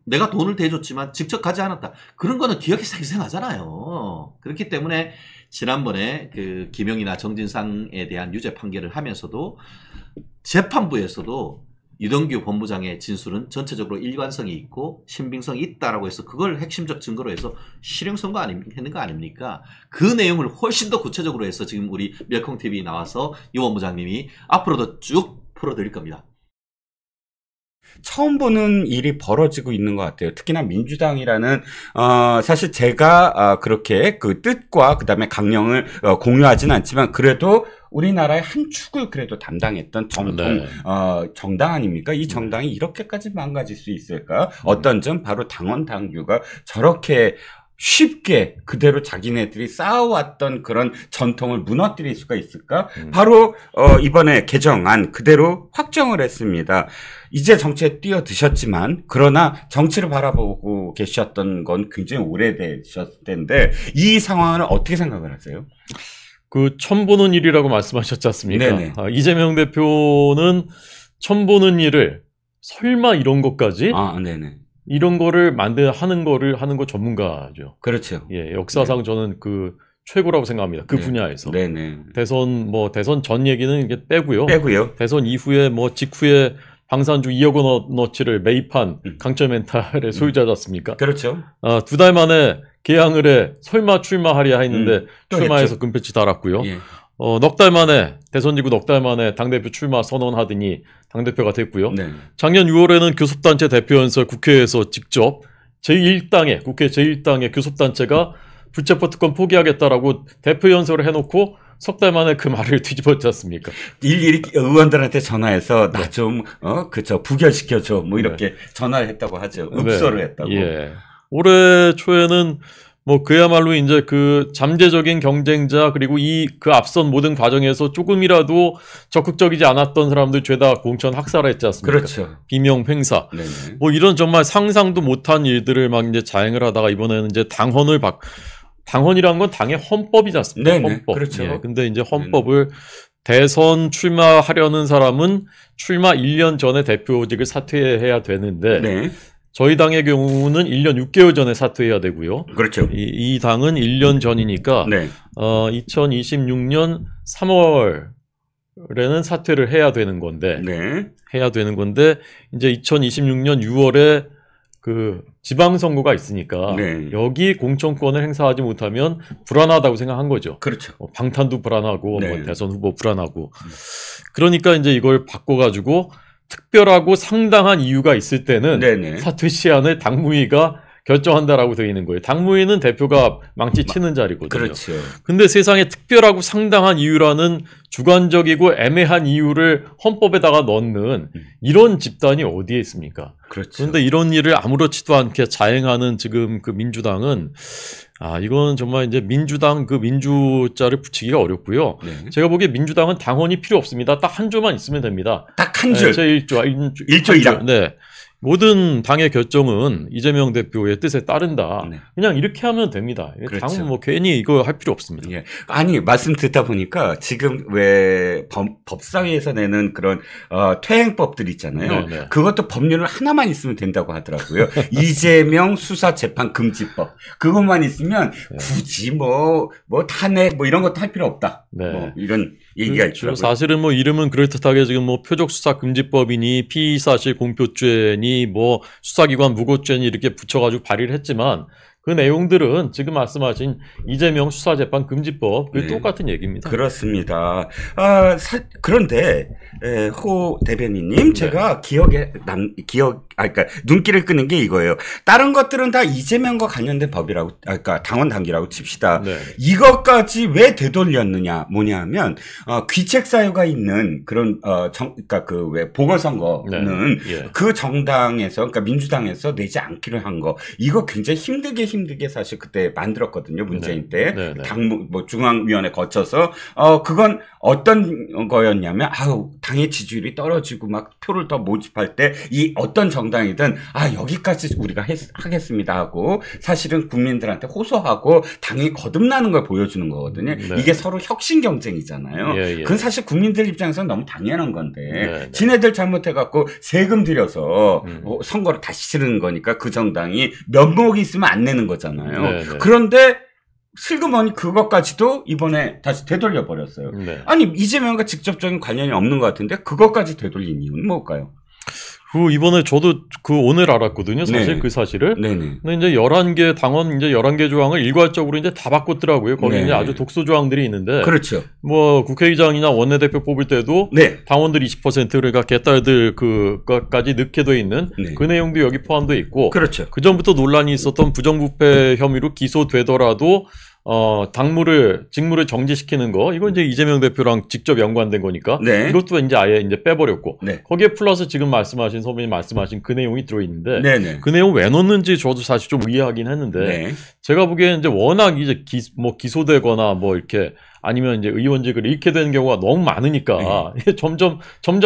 내가 돈을 대줬지만 직접 가지 않았다. 그런 거는 기억이 생생하잖아요. 그렇기 때문에 지난번에 그 김영이나 정진상에 대한 유죄 판결을 하면서도 재판부에서도 유동규 본부장의 진술은 전체적으로 일관성이 있고 신빙성이 있다라고 해서 그걸 핵심적 증거로 해서 실형 선고했는 거 아닙니까? 그 내용을 훨씬 더 구체적으로 해서 지금 우리 멸콩TV 나와서 유 본부장님이 앞으로도 쭉 풀어드릴 겁니다. 처음 보는 일이 벌어지고 있는 것 같아요. 특히나 민주당이라는 사실 제가 그렇게 그 뜻과 그 다음에 강령을 공유하진 않지만 그래도 우리나라의 한 축을 그래도 담당했던 정통 정당 아닙니까? 이 정당이 이렇게까지 망가질 수 있을까? 어떤 점 바로 당원 당규가 저렇게 쉽게 그대로 자기네들이 쌓아왔던 그런 전통을 무너뜨릴 수가 있을까? 바로 이번에 개정안 그대로 확정을 했습니다. 이제 정치에 뛰어드셨지만 그러나 정치를 바라보고 계셨던 건 굉장히 오래되셨을 텐데 이 상황을 어떻게 생각을 하세요? 그 처음 보는 일이라고 말씀하셨지 않습니까? 이재명 대표는 처음 보는 일을 설마 이런 것까지? 네네. 이런 거를 하는 거 전문가죠. 그렇죠. 예, 역사상 저는 그 최고라고 생각합니다. 그 분야에서. 네네. 대선 전 얘기는 이게 빼고요. 대선 이후에 직후에 방산주 2억 원어치를 매입한 강철멘탈의 소유자지 않습니까? 그렇죠. 2달 만에 개항을 해 설마 출마하랴 했는데 출마해서 금패치 달았고요. 예. 넉 달 만에 대선 지구 넉 달 만에 당대표 출마 선언하더니 당대표가 됐고요. 네. 작년 6월에는 교섭단체 대표연설 국회에서 직접 국회 제1당의 교섭단체가 불체포 특권 포기하겠다라고 대표연설을 해놓고 석 달 만에 그 말을 뒤집었지 않습니까? 일일이 의원들한테 전화해서 나 좀 부결시켜줘 이렇게 전화를 했다고 하죠. 읍소를 했다고. 예. 올해 초에는 그야말로 이제 그 잠재적인 경쟁자 그리고 그 앞선 모든 과정에서 조금이라도 적극적이지 않았던 사람들 죄다 공천 학살했지 않습니까? 그렇죠. 비명 횡사. 네네. 이런 정말 상상도 못한 일들을 막 이제 자행을 하다가 이번에는 이제 당헌이란 건 당의 헌법이지 않습니까? 네네. 헌법. 그렇죠. 예. 근데 이제 헌법을 대선 출마하려는 사람은 출마 1년 전에 대표직을 사퇴해야 되는데 네. 저희 당의 경우는 1년 6개월 전에 사퇴해야 되고요. 그렇죠. 이 당은 1년 전이니까 2026년 3월에는 사퇴를 해야 되는 건데 이제 2026년 6월에 그 지방선거가 있으니까 여기 공천권을 행사하지 못하면 불안하다고 생각한 거죠. 그렇죠. 방탄도 불안하고 대선 후보 불안하고 그러니까 이제 이걸 바꿔가지고 특별하고 상당한 이유가 있을 때는 사퇴 시한을 당무위가 결정한다라고 되어 있는 거예요. 당무위는 대표가 망치 치는 자리거든요. 그렇죠. 근데 세상에 특별하고 상당한 이유라는 주관적이고 애매한 이유를 헌법에다가 넣는 이런 집단이 어디에 있습니까? 그렇죠. 그런데 이런 일을 아무렇지도 않게 자행하는 지금 그 민주당은 이건 정말 이제 민주당 그 민주자를 붙이기가 어렵고요. 제가 보기에 민주당은 당헌이 필요 없습니다. 딱 한 조만 있으면 됩니다. 딱 한 줄. 제1조. 1조 1항. 네. 모든 당의 결정은 이재명 대표의 뜻에 따른다. 그냥 이렇게 하면 됩니다. 그렇죠. 당은 괜히 이거 할 필요 없습니다. 예. 아니 말씀 듣다 보니까 지금 왜 법사위에서 내는 그런 퇴행법들 있잖아요. 그것도 법률을 하나만 있으면 된다고 하더라고요. 이재명 수사재판 금지법. 그것만 있으면 굳이 탄핵 이런 것도 할 필요 없다. 이런 얘기가 있더라고요. 사실은 이름은 그럴듯하게 지금 표적수사금지법이니 피의사실 공표죄니 수사기관 무고죄니 이렇게 붙여가지고 발의를 했지만 그 내용들은 지금 말씀하신 이재명 수사재판 금지법 똑같은 얘기입니다. 그렇습니다. 그런데 호 대변인님 제가 그러니까 눈길을 끄는 게 이거예요. 다른 것들은 다 이재명과 관련된 법이라고, 그러니까 당원 당규라고 칩시다. 이것까지 왜 되돌렸느냐 뭐냐면 귀책 사유가 있는 그런 그러니까 그 왜 보궐선거는 그 정당에서 그러니까 민주당에서 내지 않기를 한 거 이거 굉장히 힘들게 사실 그때 만들었거든요. 문재인 때 중앙위원회 거쳐서 그건 어떤 거였냐면 당의 지지율이 떨어지고 막 표를 더 모집할 때 이 어떤 정당이든 여기까지 우리가 하겠습니다 하고 사실은 국민들한테 호소하고 당이 거듭나는 걸 보여주는 거거든요. 이게 서로 혁신 경쟁이잖아요. 그건 사실 국민들 입장에서는 너무 당연한 건데 지네들 잘못해갖고 세금 들여서 선거를 다시 치르는 거니까 그 정당이 면목이 있으면 안 내는 거잖아요. 그런데 슬그머니 그것까지도 이번에 다시 되돌려 버렸어요. 아니 이재명과 직접적인 관련이 없는 것 같은데 그것까지 되돌린 이유는 뭘까요? 이번에 저도 오늘 알았거든요. 사실 그 사실을. 근데 이제 11개 당원 11개 조항을 일괄적으로 이제 다 바꿨더라고요. 거기 이제 아주 독소 조항들이 있는데. 그렇죠. 국회의장이나 원내대표 뽑을 때도 당원들 20% 그러니까 개딸들 그까지 넣게 돼 있는 그 내용도 여기 포함되어 있고. 그렇죠. 그 전부터 논란이 있었던 부정부패 혐의로 기소되더라도 직무를 정지시키는 거, 이건 이제 이재명 대표랑 직접 연관된 거니까. 네. 이것도 이제 아예 이제 빼버렸고. 네. 거기에 플러스 지금 선배님 말씀하신 그 내용이 들어있는데. 네네. 그 내용 왜 넣는지 저도 사실 좀 의아하긴 했는데. 네. 제가 보기에는 이제 워낙 이제 기소되거나 뭐 이렇게 아니면 이제 의원직을 잃게 되는 경우가 너무 많으니까. 네. 점점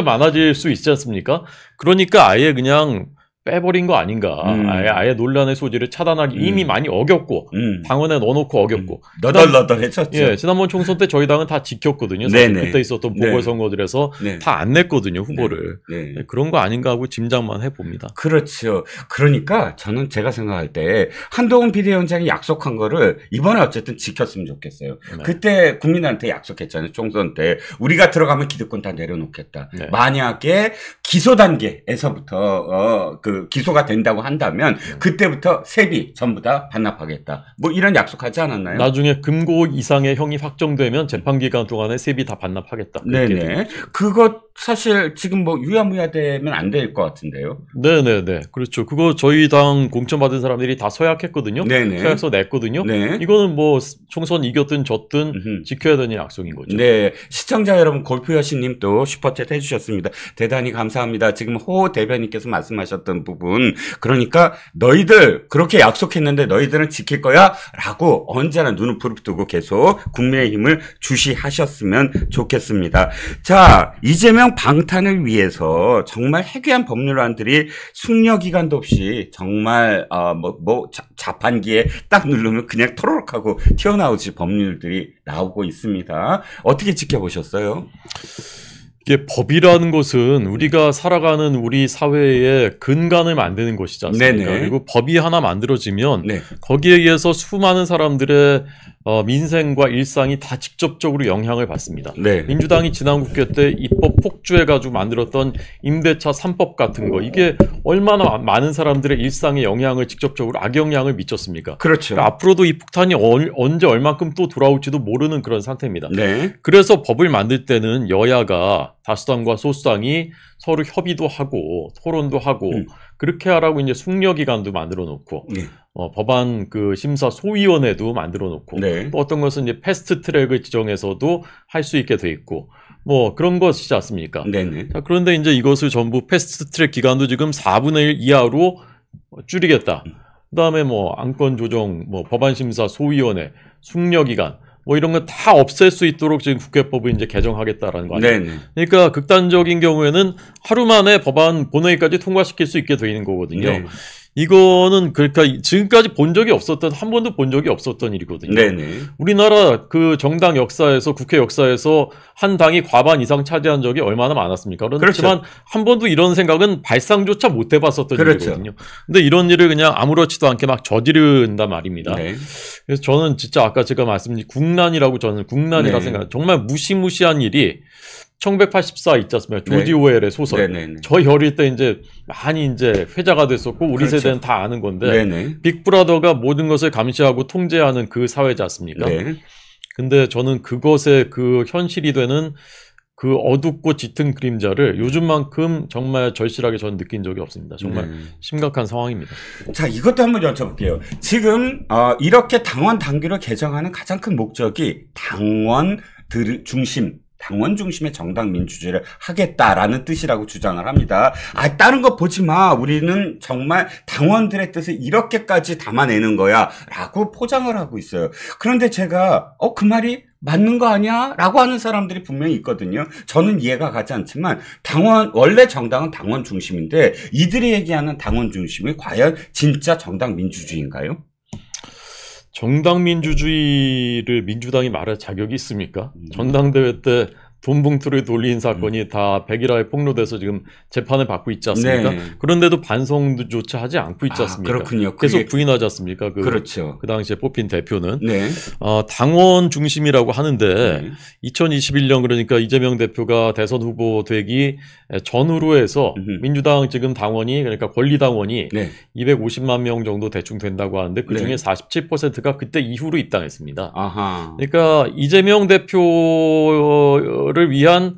많아질 수 있지 않습니까? 그러니까 아예 그냥 빼버린 거 아닌가. 아예 논란의 소지를 차단하기 이미 많이 어겼고 당원에 넣어놓고 어겼고 너덜너덜했었죠. 예, 지난번 총선 때 저희 당은 다 지켰거든요. 사실 그때 있었던 보궐선거들에서 다 안 냈거든요, 후보를. 네, 그런 거 아닌가 하고 짐작만 해봅니다. 그렇죠. 그러니까 저는 제가 생각할 때 한동훈 비대위원장이 약속한 거를 이번에 어쨌든 지켰으면 좋겠어요. 네. 그때 국민한테 약속했잖아요. 총선 때 우리가 들어가면 기득권 다 내려놓겠다. 네. 만약에 기소 단계에서부터 기소가 된다고 한다면 그때부터 세비 전부 다 반납하겠다. 뭐 이런 약속하지 않았나요? 나중에 금고 이상의 형이 확정되면 재판 기간 동안에 세비 다 반납하겠다. 네네. 그거 사실 지금 뭐 유야무야 되면 안 될 것 같은데요. 네네네. 그렇죠. 그거 저희 당 공천받은 사람들이 다 서약했거든요. 네네. 서약서 냈거든요. 네. 이거는 뭐 총선 이겼든 졌든 지켜야 되는 약속인 거죠. 네. 시청자 여러분, 골프여신님 또 슈퍼챗 해주셨습니다. 대단히 감사합니다. 지금 호 대변인께서 말씀하셨던 부분, 그러니까 너희들 그렇게 약속했는데 너희들은 지킬 거야 라고 언제나 눈을 부릅뜨고 계속 국민의힘을 주시하셨으면 좋겠습니다. 자, 이재명 방탄을 위해서 정말 해괴한 법률안들이 숙려기간도 없이 정말 자판기에 딱 누르면 그냥 토로록하고 튀어나오지 법률들이 나오고 있습니다. 어떻게 지켜보셨어요? 이게 법이라는 것은 우리가 살아가는 우리 사회의 근간을 만드는 것이지 않습니까? 네네. 그리고 법이 하나 만들어지면 네. 거기에 의해서 수많은 사람들의 민생과 일상이 다 직접적으로 영향을 받습니다. 네. 민주당이 지난 국회 때 입법 폭주해가지고 만들었던 임대차 3법 같은 거, 이게 얼마나 많은 사람들의 일상에 영향을 직접적으로 악영향을 미쳤습니까? 그렇죠. 그러니까 앞으로도 이 폭탄이 언제 얼만큼 또 돌아올지도 모르는 그런 상태입니다. 네. 그래서 법을 만들 때는 여야가 다수당과 소수당이 서로 협의도 하고 토론도 하고 그렇게 하라고 이제 숙려기간도 만들어 놓고 네. 법안 심사 소위원회도 만들어 놓고 네. 또 어떤 것은 이제 패스트 트랙을 지정해서도 할 수 있게 돼 있고 뭐 그런 것이지 않습니까? 네네. 자, 그런데 이제 이것을 전부 패스트 트랙 기간도 지금 4분의 1 이하로 줄이겠다. 그다음에 뭐 안건 조정, 뭐 법안 심사 소위원회, 숙려기간 뭐 이런 거 다 없앨 수 있도록 지금 국회법을 이제 개정하겠다라는 거 아니에요. 네네. 그러니까 극단적인 경우에는 하루 만에 법안 본회의까지 통과시킬 수 있게 돼 있는 거거든요. 네. 이거는 그러니까 지금까지 한 번도 본 적이 없었던 일이거든요. 네네. 우리나라 그 정당 역사에서, 국회 역사에서 한 당이 과반 이상 차지한 적이 얼마나 많았습니까? 그렇지만 그렇죠. 한 번도 이런 생각은 발상조차 못 해봤었던 그렇죠. 일이거든요. 근데 이런 일을 그냥 아무렇지도 않게 막 저지른단 말입니다. 네. 그래서 저는 진짜 아까 제가 말씀드린 국난이라고 저는 국난이라 네. 생각해요. 정말 무시무시한 일이 1984 있지 않습니까? 조지 네. 오웰의 소설. 네네네. 저희 어릴 때 이제 많이 이제 회자가 됐었고 우리 그렇죠. 세대는 다 아는 건데 네네. 빅브라더가 모든 것을 감시하고 통제하는 그 사회지 않습니까? 네. 근데 저는 그것의 그 현실이 되는 그 어둡고 짙은 그림자를 요즘만큼 정말 절실하게 저는 느낀 적이 없습니다. 정말 심각한 상황입니다. 자, 이것도 한번 여쭤볼게요. 지금 이렇게 당원 당규를 개정하는 가장 큰 목적이 당원 중심의 정당 민주주의를 하겠다라는 뜻이라고 주장을 합니다. 다른 거 보지 마. 우리는 정말 당원들의 뜻을 이렇게까지 담아내는 거야. 라고 포장을 하고 있어요. 그런데 제가, 그 말이 맞는 거 아니야? 라고 하는 사람들이 분명히 있거든요. 저는 이해가 가지 않지만, 원래 정당은 당원 중심인데, 이들이 얘기하는 당원 중심이 과연 진짜 정당 민주주의인가요? 정당 민주주의를 민주당이 말할 자격이 있습니까? 전당대회 때 돈 봉투를 돌린 사건이 다 백일화에 폭로돼서 지금 재판을 받고 있지 않습니까? 네. 그런데도 반성조차 하지 않고 있지 않습니까? 그렇군요. 계속 부인하지 않습니까? 그렇죠. 그 당시에 뽑힌 대표는. 네. 당원 중심이라고 하는데 2021년 그러니까 이재명 대표가 대선 후보 되기 전후로 해서 민주당 지금 당원이 그러니까 권리당원이 네. 250만 명 정도 대충 된다고 하는데 그중에 네. 47%가 그때 이후로 입당했습니다. 아하. 그러니까 이재명 대표 를 위한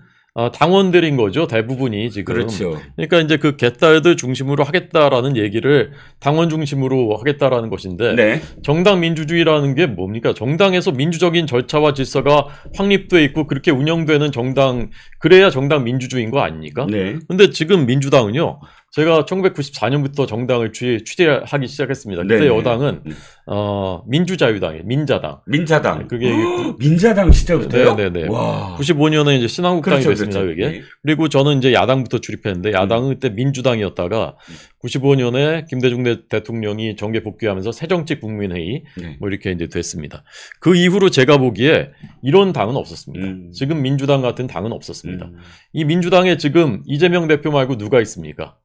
당원들인 거죠. 대부분이 지금. 그렇죠. 그러니까 이제 그 개딸들 중심으로 하겠다라는 얘기를 당원 중심으로 하겠다라는 것인데 네. 정당 민주주의라는 게 뭡니까? 정당에서 민주적인 절차와 질서가 확립돼 있고 그렇게 운영되는 정당, 그래야 정당 민주주의인 거 아닙니까? 네. 근데 지금 민주당은요. 제가 1994년부터 정당을 취재하기 시작했습니다. 그때 네네. 여당은 민주자유당이에요. 민자당. 민자당. 그게 민자당 시절부터요? 네네네. 95년에 이제 신한국당이 그렇죠, 됐습니다. 그렇죠. 그게. 네. 그리고 저는 이제 야당부터 출입했는데 야당은 그때 민주당이었다가 95년에 김대중 대통령이 정계 복귀하면서 새정치 국민회의 네. 뭐 이렇게 이제 됐습니다. 그 이후로 제가 보기에 이런 당은 없었습니다. 지금 민주당 같은 당은 없었습니다. 이 민주당에 지금 이재명 대표 말고 누가 있습니까?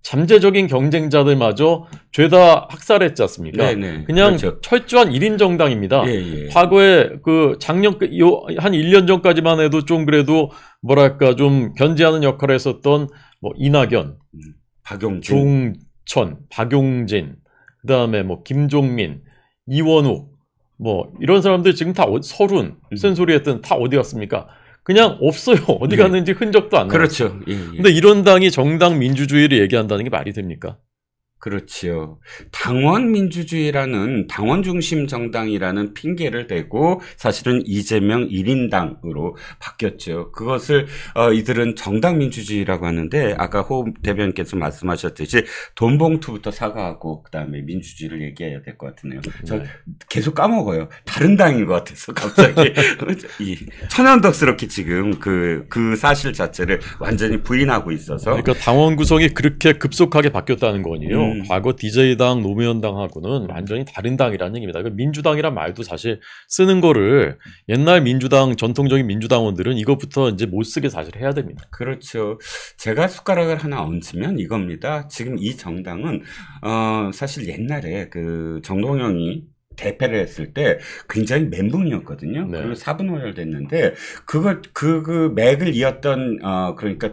잠재적인 경쟁자들마저 죄다 학살했지 않습니까? 네네. 그냥 그렇죠. 철저한 1인 정당입니다. 예. 과거에 그 작년 한 1년 전까지만 해도 좀 그래도 뭐랄까 좀 견제하는 역할을 했었던 뭐 이낙연, 박용진, 조홍천, 박용진, 그다음에 뭐 김종민, 이원욱 뭐 이런 사람들 지금 다 서른 쓴소리 했던 다 어디 갔습니까? 그냥 없어요. 어디 갔는지 흔적도 안 나요. 그렇죠. 근데 이런 당이 정당 민주주의를 얘기한다는 게 말이 됩니까? 그렇지요. 당원 민주주의라는 당원 중심 정당이라는 핑계를 대고 사실은 이재명 1인당으로 바뀌었죠. 그것을 이들은 정당 민주주의라고 하는데 아까 호 대변인께서 말씀하셨듯이 돈 봉투부터 사과하고 그다음에 민주주의를 얘기해야 될 것 같으네요. 저 계속 까먹어요. 다른 당인 것 같아서 갑자기 이 천연덕스럽게 지금 그 사실 자체를 완전히 부인하고 있어서 그러니까 당원 구성이 그렇게 급속하게 바뀌었다는 거니요. 과거 DJ당, 노무현당하고는 완전히 다른 당이라는 얘기입니다. 민주당이란 말도 사실 쓰는 거를 옛날 민주당, 전통적인 민주당원들은 이것부터 이제 못 쓰게 사실 해야 됩니다. 그렇죠. 제가 숟가락을 하나 얹으면 이겁니다. 지금 이 정당은, 사실 옛날에 그 정동영이 대패를 했을 때 굉장히 멘붕이었거든요. 네. 그리고 4분 오열됐는데 그 맥을 이었던 그러니까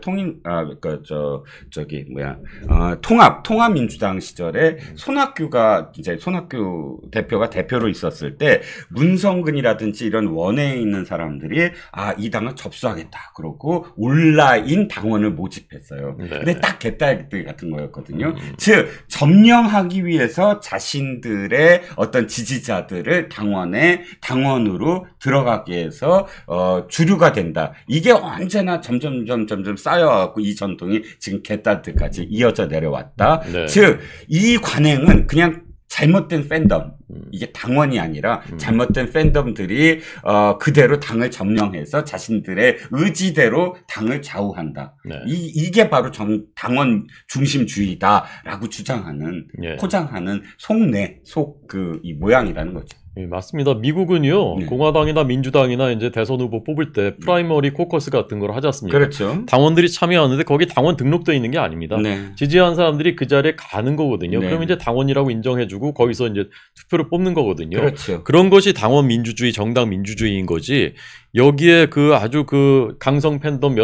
통합민주당 시절에 손학규가 이제 손학규 대표가 대표로 있었을 때 문성근이라든지 이런 원외에 있는 사람들이 이 당을 접수하겠다. 그러고 온라인 당원을 모집했어요. 네. 근데 딱 개딸들 같은 거였거든요. 즉 점령하기 위해서 자신들의 어떤 지지자들을 당원으로 들어가게 해서 주류가 된다. 이게 언제나 점점 쌓여갖고 이 전통이 지금 개딸들까지 이어져 내려왔다. 네. 즉 이 관행은 그냥 잘못된 팬덤, 이게 당원이 아니라 잘못된 팬덤들이 그대로 당을 점령해서 자신들의 의지대로 당을 좌우한다. 네. 이게 바로 당원 중심주의다라고 주장하는 포장하는 속내 이 모양이라는 거죠. 네, 맞습니다. 미국은요, 네. 공화당이나 민주당이나 이제 대선 후보 뽑을 때 프라이머리 코커스 같은 걸 하지 않습니까? 그렇죠. 당원들이 참여하는데 거기 당원 등록되어 있는 게 아닙니다. 네. 지지한 사람들이 그 자리에 가는 거거든요. 네. 그럼 이제 당원이라고 인정해주고 거기서 이제 투표를 뽑는 거거든요. 그렇죠. 그런 것이 당원 민주주의, 정당 민주주의인 거지. 여기에 그 아주 그 강성 팬덤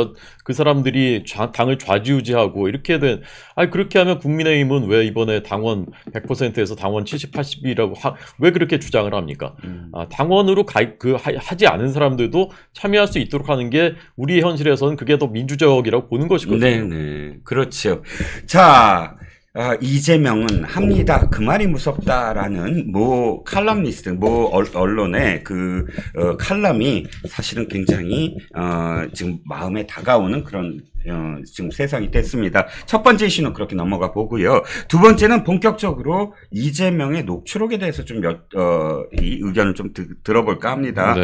그 사람들이 당을 좌지우지하고 이렇게 그렇게 하면 국민의힘은 왜 이번에 당원 100%에서 당원 70, 80이라고 왜 그렇게 주장을 합니까? 당원으로 하지 않은 사람들도 참여할 수 있도록 하는 게 우리 현실에서는 그게 더 민주적이라고 보는 것이거든요. 네네. 그렇죠. 자, 이재명은 합니다. 그 말이 무섭다라는 칼럼니스트, 언론의 칼럼이 사실은 굉장히, 지금 마음에 다가오는 그런, 지금 세상이 됐습니다. 첫 번째 이슈는 그렇게 넘어가 보고요. 두 번째는 본격적으로 이재명의 녹취록에 대해서 좀 이 의견을 좀 들어볼까 합니다.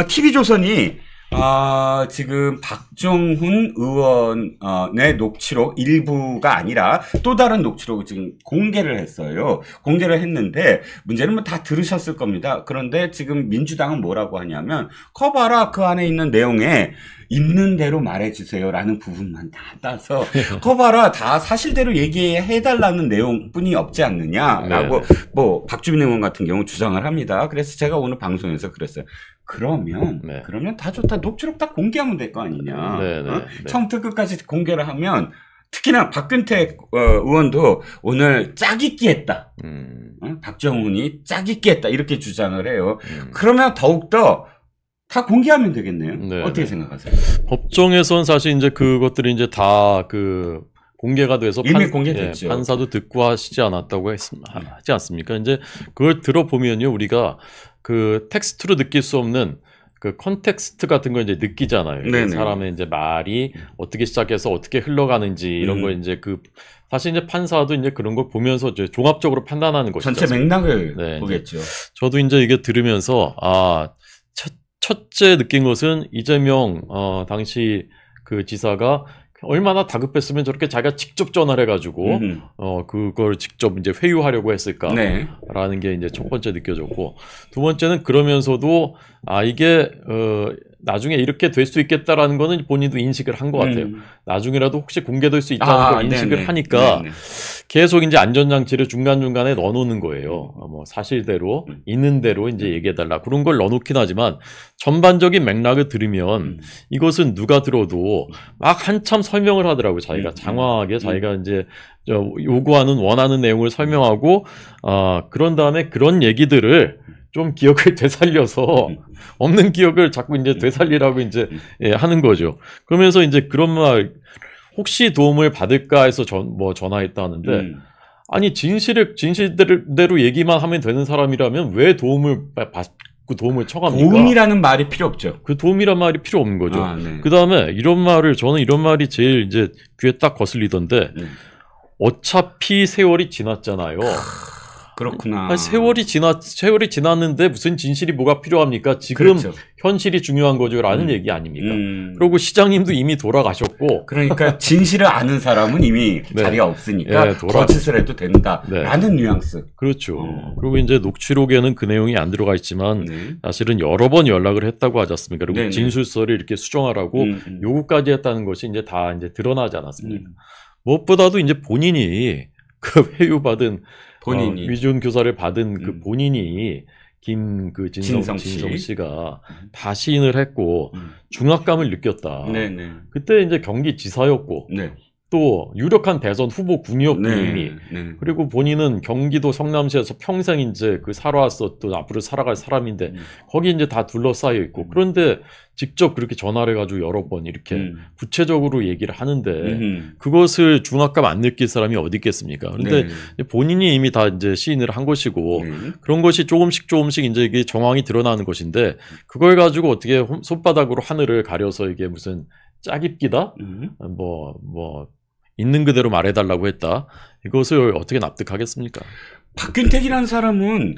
TV조선이 지금 박정훈 의원의 녹취록 일부가 아니라 또 다른 녹취록을 지금 공개를 했어요. 공개를 했는데 문제는 뭐 다 들으셨을 겁니다. 그런데 지금 민주당은 뭐라고 하냐면 봐라 그 안에 있는 내용에 있는 대로 말해주세요라는 부분만 다 따서 봐라 다 사실대로 얘기해달라는 내용뿐이 없지 않느냐라고 박주민 의원 같은 경우 주장을 합니다. 그래서 제가 오늘 방송에서 그랬어요. 그러면 다 좋다. 녹취록 다 공개하면 될 거 아니냐. 처음부터 끝까지 공개를 하면 특히나 박근태 의원도 오늘 짜깁기 했다. 박정훈이 짜깁기 했다. 이렇게 주장을 해요. 그러면 더욱더 다 공개하면 되겠네요. 네. 어떻게 생각하세요? 법정에선 사실 이제 그것들이 이제 다 공개가 돼서 이미 공개됐죠. 판사도 듣고 하지 않습니까? 이제 그걸 들어보면요, 우리가 그 텍스트로 느낄 수 없는 그 컨텍스트 같은 걸 이제 느끼잖아요. 그 사람의 이제 말이 어떻게 시작해서 어떻게 흘러가는지 이런 거 이제 사실 이제 판사도 이제 그런 걸 보면서 이제 종합적으로 판단하는 것이죠. 전체 맥락을 보겠죠. 저도 이제 이게 들으면서 첫째 느낀 것은 이재명 당시 그 지사가 얼마나 다급했으면 저렇게 자기가 직접 전화를 해가지고 그걸 직접 이제 회유하려고 했을까라는 게 이제 첫 번째 느껴졌고, 두 번째는 그러면서도 이게 나중에 이렇게 될 수 있겠다라는 거는 본인도 인식을 한 것 같아요. 나중에라도 혹시 공개될 수 있다는 걸 인식을 하니까 계속 이제 안전장치를 중간중간에 넣어놓는 거예요. 뭐 사실대로 있는 대로 이제 얘기해달라 그런 걸 넣어놓긴 하지만 전반적인 맥락을 들으면 이것은 누가 들어도 막 한참 설명을 하더라고요. 자기가 장황하게 자기가 이제 요구하는 원하는 내용을 설명하고 그런 다음에 그런 얘기들을 좀 기억을 되살려서 없는 기억을 자꾸 이제 되살리라고 이제 하는 거죠. 그러면서 이제 그런 말 혹시 도움을 받을까 해서 전화했다 하는데 아니 진실대로 얘기만 하면 되는 사람이라면 왜 도움을 청합니까? 도움이라는 말이 필요 없죠. 그 도움이란 말이 필요 없는 거죠. 그 다음에 저는 이런 말이 제일 이제 귀에 딱 거슬리던데 어차피 세월이 지났잖아요. 그렇구나. 세월이 지났는데 무슨 진실이 뭐가 필요합니까? 지금 그렇죠. 현실이 중요한 거죠라는 얘기 아닙니까? 그리고 시장님도 이미 돌아가셨고, 그러니까 진실을 아는 사람은 이미 자리가 없으니까 거짓을 해도 된다라는 뉘앙스. 그렇죠. 그리고 이제 녹취록에는 그 내용이 안 들어가 있지만 사실은 여러 번 연락을 했다고 하지 않습니까? 그리고 진술서를 이렇게 수정하라고 요구까지 했다는 것이 이제 다 이제 드러나지 않았습니까? 무엇보다도 이제 본인이 그 회유받은 위준 교사를 받은 그 본인이 진성 씨가 다 시인을 했고 중압감을 느꼈다. 그때 이제 경기지사였고 또 유력한 대선 후보군이었고 이미 그리고 본인은 경기도 성남시에서 평생 이제 살아왔어 또 앞으로 살아갈 사람인데 거기 이제 다 둘러싸여 있고 그런데 직접 그렇게 전화를 해가지고 여러 번 이렇게 구체적으로 얘기를 하는데 그것을 중압감 안 느낄 사람이 어디 있겠습니까? 그런데 본인이 이미 다 이제 시인을 한 것이고 그런 것이 조금씩 이제 이게 정황이 드러나는 것인데 그걸 가지고 어떻게 손바닥으로 하늘을 가려서 이게 무슨 짜깁기다? 있는 그대로 말해달라고 했다. 이것을 어떻게 납득하겠습니까? 박균택이라는 사람은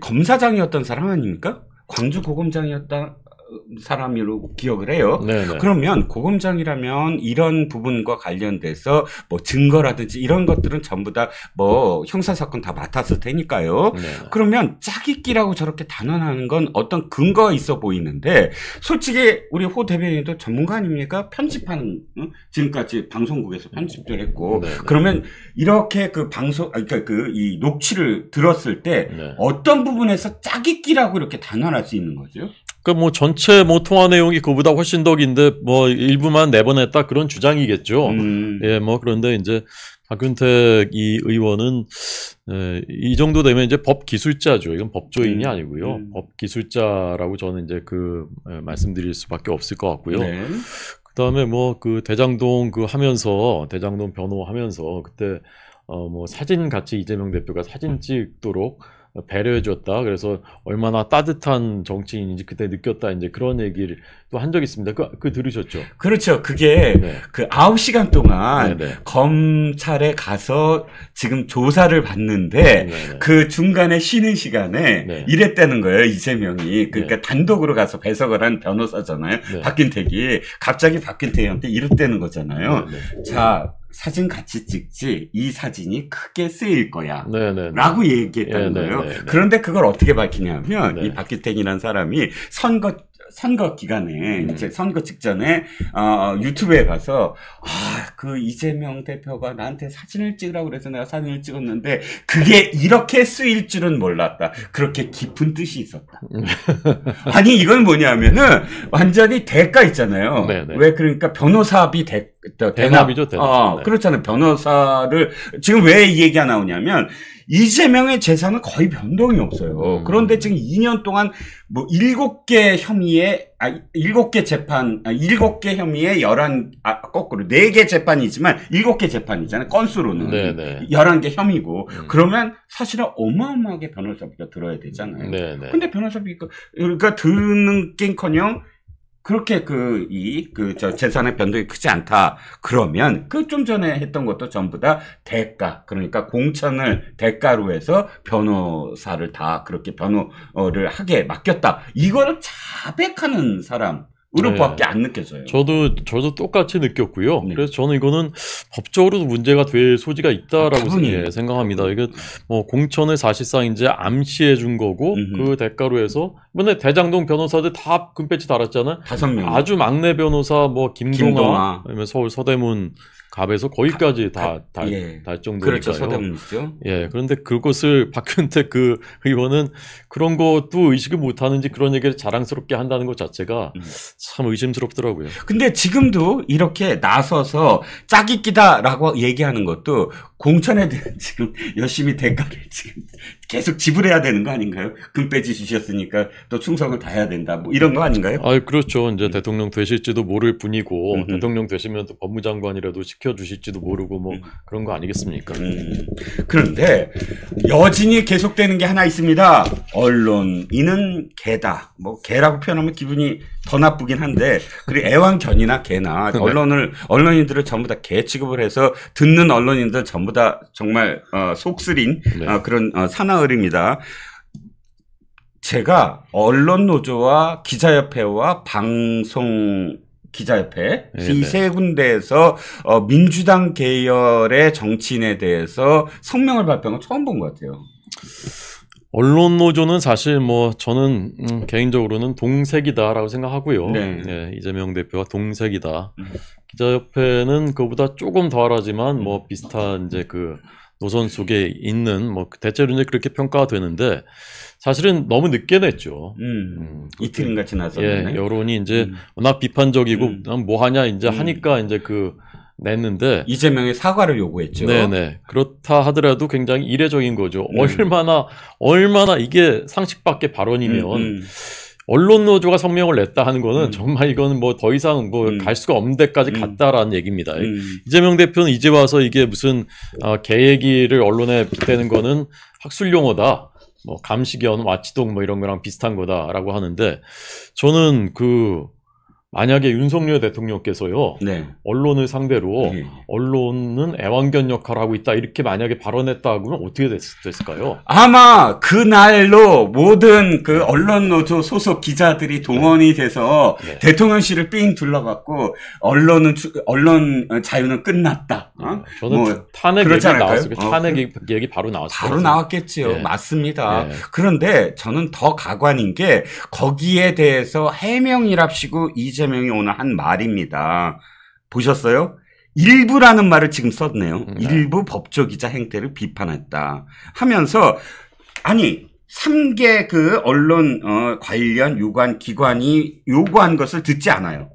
검사장이었던 사람 아닙니까? 광주 고검장이었다 사람으로 기억을 해요. 그러면 고검장이라면 이런 부분과 관련돼서 증거라든지 이런 것들은 전부 다 형사사건 다 맡았을 테니까요. 그러면 짜깁기라고 저렇게 단언하는 건 어떤 근거가 있어 보이는데 솔직히 우리 호 대변인도 전문가 아닙니까? 편집하는 지금까지 방송국에서 편집을 했고 그러면 이렇게 이 녹취를 들었을 때 어떤 부분에서 짜깁기라고 이렇게 단언할 수 있는 거죠? 그러니까 전체 통화 내용이 그보다 훨씬 더 긴데 일부만 내보냈다 그런 주장이겠죠. 그런데 이제 박균택 이 의원은 이 정도 되면 이제 법 기술자죠. 이건 법조인이 아니고요. 법 기술자라고 저는 이제 말씀드릴 수밖에 없을 것 같고요. 그다음에 대장동 대장동 변호하면서 그때 사진 같이 이재명 대표가 사진 찍도록 배려해줬다. 그래서 얼마나 따뜻한 정치인인지 그때 느꼈다. 이제 그런 얘기를 또 한 적이 있습니다. 그 들으셨죠? 그렇죠. 그게 9시간 동안 검찰에 가서 지금 조사를 받는데 그 중간에 쉬는 시간에 이랬다는 거예요. 이재명이. 그러니까 단독으로 가서 배석을 한 변호사잖아요. 박균택이. 갑자기 박균택한테 이랬다는 거잖아요. 자, 사진 같이 찍지 이 사진이 크게 쓰일 거야 라고 얘기했다는 거예요. 그런데 그걸 어떻게 밝히냐면 이 박균택이라는 사람이 선거 기간에 이제 선거 직전에 유튜브에 가서 그 이재명 대표가 나한테 사진을 찍으라고 그래서 내가 사진을 찍었는데 그게 이렇게 쓰일 줄은 몰랐다. 그렇게 깊은 뜻이 있었다. 아니 이건 뭐냐면은 완전히 대가 있잖아요. 네네. 왜 그러니까 변호사비 대납이죠. 대납. 네. 그렇잖아요. 변호사를 지금 왜 이 얘기가 나오냐면 이재명의 재산은 거의 변동이 없어요. 그런데 지금 2년 동안 뭐 7개 혐의에 7개 재판 7개 혐의에 거꾸로 4개 재판이지만 7개 재판이잖아요. 건수로는. 네네. 11개 혐의고. 그러면 사실은 어마어마하게 변호사비가 들어야 되잖아요. 네네. 근데 변호사비가 그러니까 드는 낀커녕 그렇게 재산의 변동이 크지 않다. 그러면 좀 전에 했던 것도 전부 다 대가, 그러니까 공천을 대가로 해서 변호사를 다 그렇게 변호를 하게 맡겼다. 이거를 자백하는 사람으로밖에 안 느껴져요. 저도 똑같이 느꼈고요. 네. 그래서 저는 이거는 법적으로도 문제가 될 소지가 있다라고 생각합니다. 이게 뭐 공천을 사실상 이제 암시해 준 거고 그 대가로 해서 이번에 대장동 변호사들 다 금배지 달았잖아요. 5명. 아주 막내 변호사 뭐 김동아, 서울 서대문 갑에서 거기까지 달 정도니까요. 그렇죠. 서대문이죠. 예, 그런데 그것을 박근태 의원은 그런 것도 의식을 못하는지 그런 얘기를 자랑스럽게 한다는 것 자체가 참 의심스럽더라고요. 근데 지금도 이렇게 나서서 짜깁기다라고 얘기하는 것도 공천에 대한 지금 열심히 대가를 지금 계속 지불해야 되는 거 아닌가요? 금배지 주셨으니까 또 충성을 다해야 된다. 뭐 이런 거 아닌가요? 그렇죠. 이제 대통령 되실지도 모를 뿐이고 대통령 되시면 또 법무장관이라도 시켜주실지도 모르고 뭐 그런 거 아니겠습니까? 그런데 여진이 계속되는 게 하나 있습니다. 언론인은 개다. 뭐 개라고 표현하면 기분이 더 나쁘긴 한데 그리고 애완견이나 개나 언론인들을 전부 다 개 취급을 해서 듣는 언론인들 전부 다 정말 속쓰린 그런 사나흘입니다. 제가 언론노조와 기자협회와 방송 기자협회 이 세 군데에서 민주당 계열의 정치인에 대해서 성명을 발표한 건 처음 본 것 같아요. 언론노조는 사실 뭐 저는 개인적으로는 동색이다라고 생각하고요. 네, 이재명 대표가 동색이다. 기자협회는 그보다 조금 덜하지만 뭐 비슷한 이제 그 노선 속에 있는 뭐 대체로 이제 그렇게 평가가 되는데 사실은 너무 늦게 냈죠. 이틀인가 지나서. 여론이 이제 워낙 비판적이고 뭐 하냐 이제 하니까 이제 냈는데 이재명의 사과를 요구했죠. 네네. 그렇다 하더라도 굉장히 이례적인 거죠. 얼마나 이게 상식 밖의 발언이면 언론노조가 성명을 냈다 하는 거는 정말 이거는 뭐 더 이상 뭐 갈 수가 없는 데까지 갔다라는 얘기입니다. 이재명 대표는 이제 와서 이게 무슨 개 얘기를 언론에 빗대는 거는 학술 용어다. 뭐 감시견, 와치독 뭐 이런 거랑 비슷한 거다라고 하는데 저는 만약에 윤석열 대통령께서요, 언론을 상대로 언론은 애완견 역할을 하고 있다 이렇게 만약에 발언했다고는 어떻게 됐을까요? 아마 그날로 모든 그 언론노조 소속 기자들이 동원이 돼서 대통령실을 삥 둘러갖고 언론 자유는 끝났다. 저는 뭐 탄핵 얘기 나왔어요. 탄핵 얘기 바로 나왔어요. 바로 나왔겠죠. 맞습니다. 그런데 저는 더 가관인 게 거기에 대해서 해명이랍시고 이재명이 오늘 한 말입니다. 보셨어요? 일부라는 말을 지금 썼네요. 일부 법조기자 행태를 비판했다 하면서 아니 3개 그 언론 관련 유관 기관이 요구한 것을 듣지 않아요.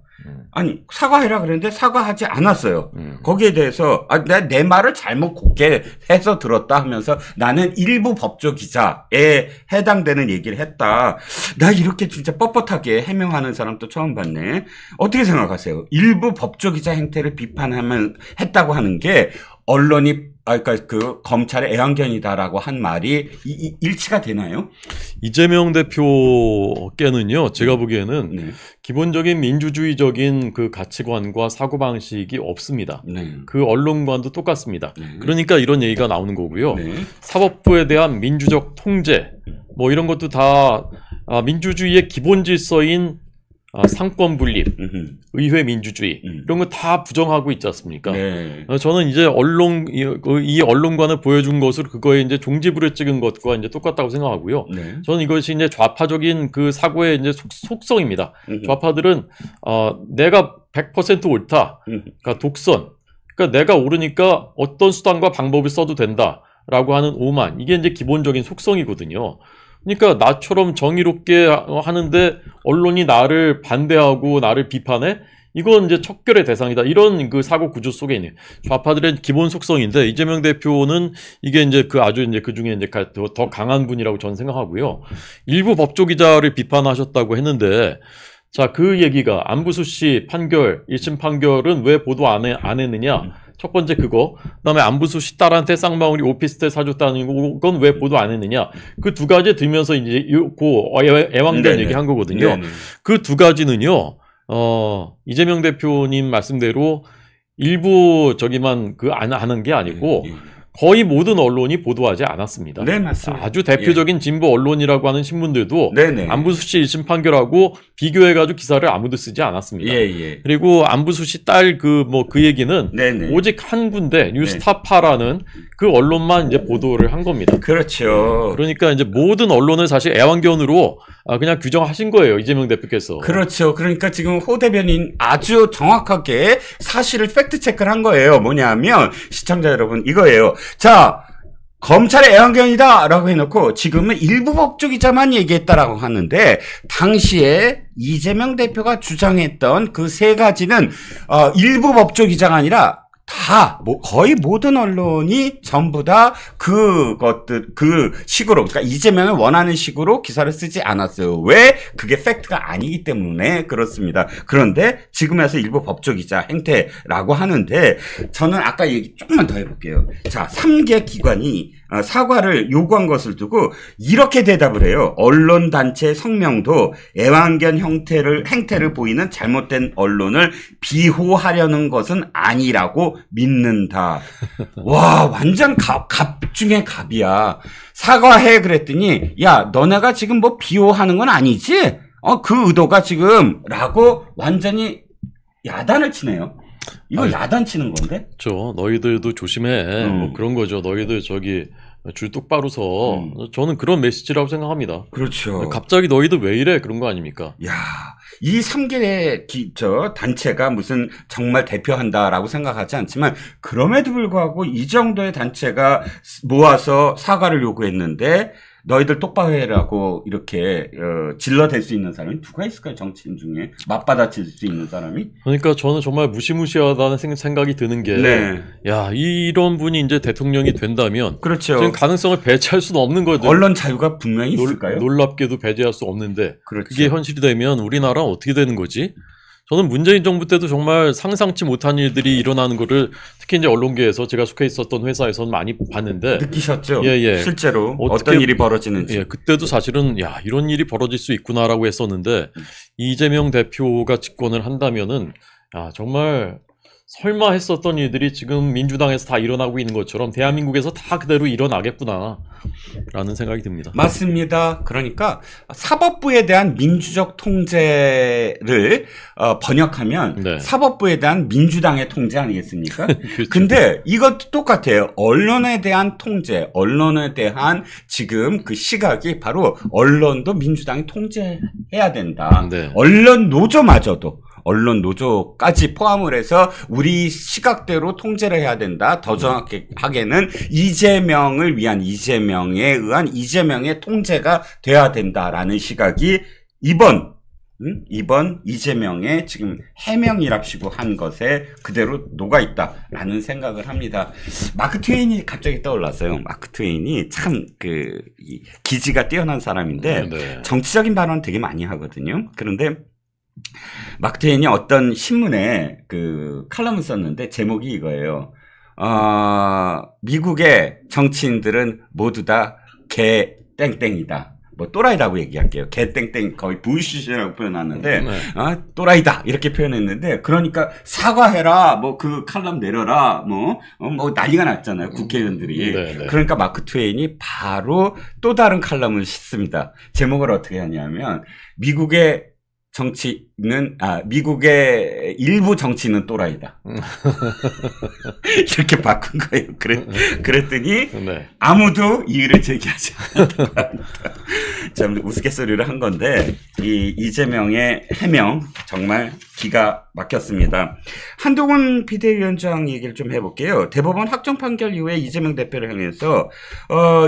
아니 사과해라 그랬는데 사과하지 않았어요. 거기에 대해서 내 말을 잘못 곱게 해서 들었다 하면서 나는 일부 법조기자에 해당되는 얘기를 했다. 나 이렇게 진짜 뻣뻣하게 해명하는 사람도 처음 봤네. 어떻게 생각하세요? 일부 법조기자 행태를 했다고 하는 게 언론이 그러니까 검찰의 애완견이다라고 한 말이 일치가 되나요? 이재명 대표께는요, 제가 보기에는 기본적인 민주주의적인 그 가치관과 사고방식이 없습니다. 그 언론관도 똑같습니다. 그러니까 이런 얘기가 나오는 거고요. 사법부에 대한 민주적 통제, 뭐 이런 것도 다 민주주의의 기본 질서인 상권 분립, 의회 민주주의 이런 거 다 부정하고 있지 않습니까? 저는 이제 이 언론관을 보여준 것으로 그거에 이제 종지부를 찍은 것과 이제 똑같다고 생각하고요. 저는 이것이 이제 좌파적인 그 사고의 이제 속성입니다. 좌파들은 내가 100% 옳다, 그러니까 독선. 그러니까 내가 옳으니까 어떤 수단과 방법을 써도 된다라고 하는 오만, 이게 이제 기본적인 속성이거든요. 그러니까 나처럼 정의롭게 하는데 언론이 나를 반대하고 나를 비판해? 이건 이제 척결의 대상이다. 이런 그 사고 구조 속에 있는 좌파들의 기본 속성인데, 이재명 대표는 이게 이제 아주 이제 그 중에 이제 더 강한 분이라고 저는 생각하고요. 일부 법조기자를 비판하셨다고 했는데, 자, 그 얘기가 안부수씨 판결, 1심 판결은 왜 보도 안 했느냐? 첫 번째 그거. 그다음에 안부수씨 딸한테 쌍방울이 오피스텔 사줬다는 건 왜 보도 안 했느냐? 그 두 가지 들면서 이제 애왕전 얘기한 거거든요. 네네. 그 두 가지는요. 이재명 대표님 말씀대로 일부 저기만 안 하는 게 아니고 거의 모든 언론이 보도하지 않았습니다. 네, 맞습니다. 아주 대표적인 진보 언론이라고 하는 신문들도 안부수씨 1심 판결하고 비교해가지고 기사를 아무도 쓰지 않았습니다. 그리고 안부수씨 딸 그 얘기는 오직 한 군데 뉴스타파라는 그 언론만 이제 보도를 한 겁니다. 그렇죠. 그러니까 이제 모든 언론을 사실 애완견으로 그냥 규정하신 거예요, 이재명 대표께서. 그렇죠. 그러니까 지금 호 대변인 아주 정확하게 사실을 팩트 체크를 한 거예요. 뭐냐면 시청자 여러분 이거예요. 자, 검찰의 애완견이다 라고 해놓고 지금은 일부 법조기자만 얘기했다라고 하는데, 당시에 이재명 대표가 주장했던 그 세 가지는 일부 법조기자가 아니라 다 거의 모든 언론이 전부 다 그 식으로, 그러니까 이재명을 원하는 식으로 기사를 쓰지 않았어요. 왜? 그게 팩트가 아니기 때문에 그렇습니다. 그런데 지금에서 일부 법조기자 행태라고 하는데, 저는 아까 얘기 조금만 더 해볼게요. 자, 3개 기관이 사과를 요구한 것을 두고 이렇게 대답을 해요. 언론단체 성명도 애완견 행태를 보이는 잘못된 언론을 비호하려는 것은 아니라고 믿는다. 와, 완전 갑 중에 갑이야. 사과해 그랬더니, 야, 너네가 지금 뭐 비호하는 건 아니지? 그 의도가 지금 라고 완전히 야단을 치네요. 이거 야단 치는 건데? 너희들도 조심해. 뭐 그런 거죠. 너희들 저기 줄 똑바로 서. 저는 그런 메시지라고 생각합니다. 그렇죠. 갑자기 너희들 왜 이래? 그런 거 아닙니까? 야, 이 3개의 단체가 무슨 정말 대표한다라고 생각하지 않지만, 그럼에도 불구하고 이 정도의 단체가 모아서 사과를 요구했는데, 너희들 똑바로 해라고 이렇게 질러댈 수 있는 사람이 누가 있을까요? 정치인 중에 맞받아칠 수 있는 사람이? 그러니까 저는 정말 무시무시하다는 생각이 드는 게, 야, 이런 분이 이제 대통령이 된다면, 그렇죠. 지금 가능성을 배제할 수는 없는 거죠. 언론 자유가 분명히 있을까요? 놀랍게도 배제할 수 없는데, 그렇죠. 그게 현실이 되면 우리나라 어떻게 되는 거지? 저는 문재인 정부 때도 정말 상상치 못한 일들이 일어나는 거를, 특히 이제 언론계에서 제가 속해 있었던 회사에서는 많이 봤는데. 느끼셨죠? 실제로 어떤 일이 벌어지는지. 그때도 사실은 야, 이런 일이 벌어질 수 있구나라고 했었는데, 이재명 대표가 집권을 한다면은, 야, 정말 설마 했었던 일들이 지금 민주당에서 다 일어나고 있는 것처럼 대한민국에서 다 그대로 일어나겠구나 라는 생각이 듭니다. 맞습니다. 그러니까 사법부에 대한 민주적 통제를 번역하면 사법부에 대한 민주당의 통제 아니겠습니까? 그렇죠. 근데 이것도 똑같아요. 언론에 대한 통제, 언론에 대한 지금 그 시각이 바로 언론도 민주당이 통제해야 된다. 언론 노조까지 포함을 해서 우리 시각대로 통제를 해야 된다. 더 정확하게는 이재명에 의한 이재명의 통제가 돼야 된다라는 시각이 이번 이재명의 지금 해명이랍시고 한 것에 그대로 녹아있다라는 생각을 합니다. 마크 트웨인이 갑자기 떠올랐어요. 마크 트웨인이 참 기지가 뛰어난 사람인데 정치적인 발언 되게 많이 하거든요. 그런데 마크 트웨인이 어떤 신문에 칼럼을 썼는데 제목이 이거예요. 미국의 정치인들은 모두 다 개 땡땡이다. 또라이라고 얘기할게요. 개 땡땡, 거의 부시시라고 표현하는데, 또라이다. 이렇게 표현했는데, 그러니까 사과해라. 그 칼럼 내려라. 난리가 났잖아요. 국회의원들이. 그러니까 마크 트웨인이 바로 또 다른 칼럼을 씁니다. 제목을 어떻게 하냐면, 미국의 정치 미국의 일부 정치는 또라이다. 이렇게 바꾼 거예요. 그랬더니 네. 아무도 이의를 제기하지 않았다. 참 우스갯소리를 한 건데 이재명의 해명 정말 기가 막혔습니다. 한동훈 비대위원장 얘기를 좀 해볼게요. 대법원 확정 판결 이후에 이재명 대표를 향해서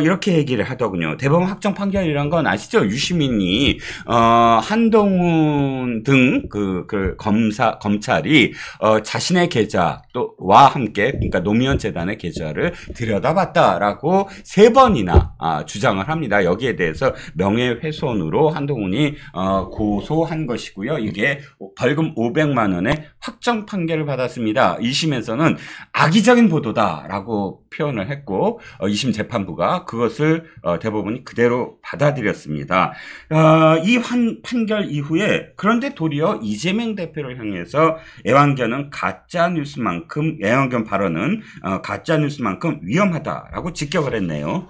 이렇게 얘기를 하더군요. 대법원 확정 판결이란 건 아시죠? 유시민이 한동훈 등 그 검찰이 자신의 계좌와 함께 그러니까 노무현 재단의 계좌를 들여다봤다라고 3번이나 주장을 합니다. 여기에 대해서 명예훼손으로 한동훈이 고소한 것이고요. 이게 벌금 500만 원의 확정 판결을 받았습니다. 1심에서는 악의적인 보도다라고 표현을 했고 2심 재판부가 그것을 대법원이 그대로 받아들였습니다. 이 판결 이후에 그런데 도리어 이재명 대표를 향해서 애완견 발언은 가짜뉴스만큼 위험하다라고 직격을 했네요.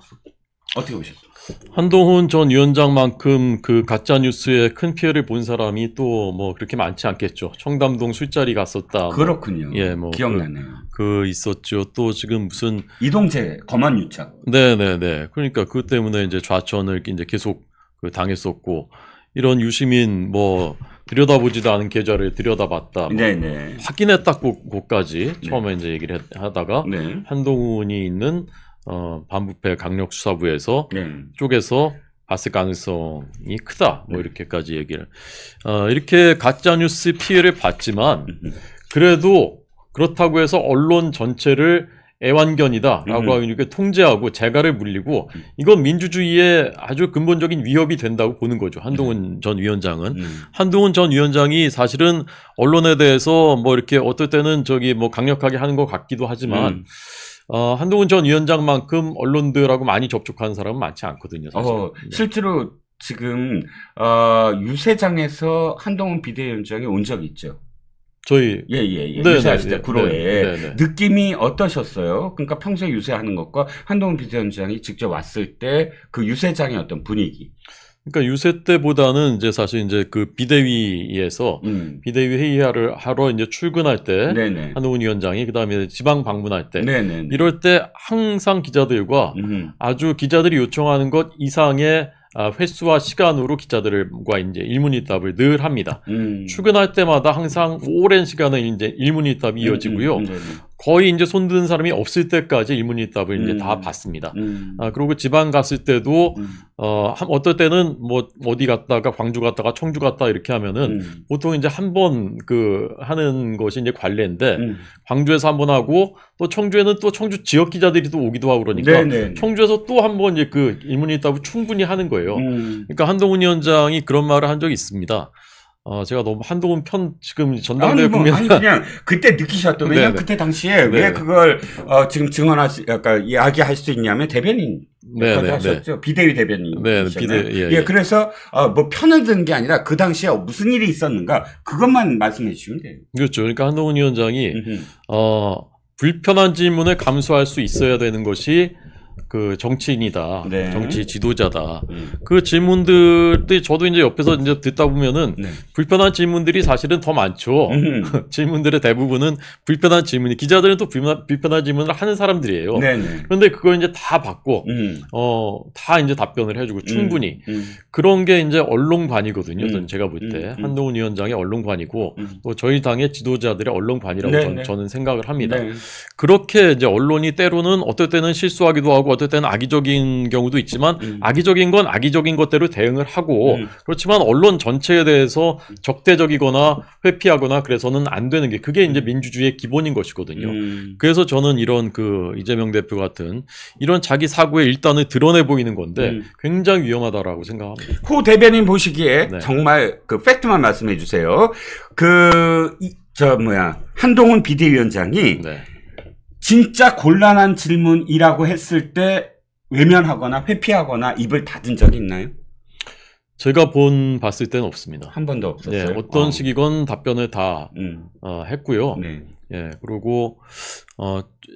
어떻게 보셨어요? 한동훈 전 위원장만큼 그 가짜뉴스에 큰 피해를 본 사람이 또 뭐 그렇게 많지 않겠죠. 청담동 술자리 갔었다. 그렇군요. 예, 뭐 기억나네요. 그 있었죠. 또 지금 무슨 이동재 검언 유착. 네네네. 그러니까 그 때문에 이제 좌천을 이제 계속 당했었고 이런 유시민 뭐 들여다보지도 않은 계좌를 들여다봤다. 네네. 확인했다 곳까지 처음에 이제 얘기를 하다가 한동훈이 있는 반부패 강력수사부에서 쪽에서 봤을 가능성이 크다. 뭐 이렇게까지 얘기를. 이렇게 가짜뉴스 피해를 봤지만 그래도 그렇다고 해서 언론 전체를 애완견이다라고 이렇게 통제하고 재갈을 물리고 이건 민주주의에 아주 근본적인 위협이 된다고 보는 거죠. 한동훈 전 위원장은. 한동훈 전 위원장이 사실은 언론에 대해서 뭐 이렇게 어떨 때는 뭐 강력하게 하는 것 같기도 하지만 한동훈 전 위원장만큼 언론들하고 많이 접촉하는 사람은 많지 않거든요. 사실. 실제로 지금 유세장에서 한동훈 비대위원장이 온 적이 있죠. 저희 유세하실 때 구로에 느낌이 어떠셨어요? 그러니까 평소에 유세하는 것과 한동훈 비대위원장이 직접 왔을 때 그 유세장의 어떤 분위기. 그러니까 유세 때보다는 이제 사실 이제 그 비대위에서 비대위 회의를 하러 이제 출근할 때 한동훈 위원장이 그다음에 지방 방문할 때 이럴 때 항상 기자들과 아주 기자들이 요청하는 것 이상의 횟수와 시간으로 기자들과 이제 일문일답을 늘 합니다. 출근할 때마다 항상 오랜 시간을 이제 일문일답이 이어지고요. 거의 이제 손드는 사람이 없을 때까지 일문일답을 이제 다 받습니다. 그리고 지방 갔을 때도 어떨 때는 뭐 어디 갔다가 광주 갔다가 청주 갔다 이렇게 하면은 보통 이제 한 번 하는 것이 이제 관례인데 광주에서 한 번 하고 또 청주에는 또 청주 지역 기자들이 또 오기도 하고 그러니까 청주에서 또 한 번 이제 그 일문일답을 충분히 하는 거예요. 그러니까 한동훈 위원장이 그런 말을 한 적이 있습니다. 제가 너무 한동훈 편 지금 전당대회 보면 아니 그냥 그때 느끼셨던 왜냐면 그때 당시에 왜 그걸 지금 증언할 수 약간 이야기할 수 있냐면 대변인 하셨죠. 비대위 대변인. 그래서 뭐 편을 든 게 아니라 그 당시에 무슨 일이 있었는가 그것만 말씀해 주시면 돼요. 그렇죠. 그러니까 한동훈 위원장이 불편한 질문을 감수할 수 있어야 되는 것이 그 정치인이다, 정치 지도자다. 그 질문들이 저도 이제 옆에서 이제 듣다 보면은 불편한 질문들이 사실은 더 많죠. 질문들의 대부분은 불편한 질문이 기자들은 또 불편한 질문을 하는 사람들이에요. 그런데 그걸 이제 다 받고 다 이제 답변을 해주고 충분히 그런 게 이제 언론관이거든요. 제가 볼 때 한동훈 위원장의 언론관이고 또 저희 당의 지도자들의 언론관이라고 저는 생각을 합니다. 그렇게 이제 언론이 때로는 어떨 때는 실수하기도 하고 어떨 때는 악의적인 경우도 있지만 악의적인 건 악의적인 것대로 대응을 하고 그렇지만 언론 전체에 대해서 적대적이거나 회피하거나 그래서는 안 되는 게 그게 이제 민주주의의 기본인 것이거든요. 그래서 저는 이런 그 이재명 대표 같은 이런 자기 사고의 일단을 드러내 보이는 건데 굉장히 위험하다라고 생각합니다. 호 대변인 보시기에 정말 그 팩트만 말씀해 주세요. 한동훈 비대위원장이 진짜 곤란한 질문이라고 했을 때 외면하거나 회피하거나 입을 닫은 적이 있나요? 제가 봤을 때는 없습니다. 한 번도 없었어요? 어떤 식이건 답변을 다 했고요. 예, 그리고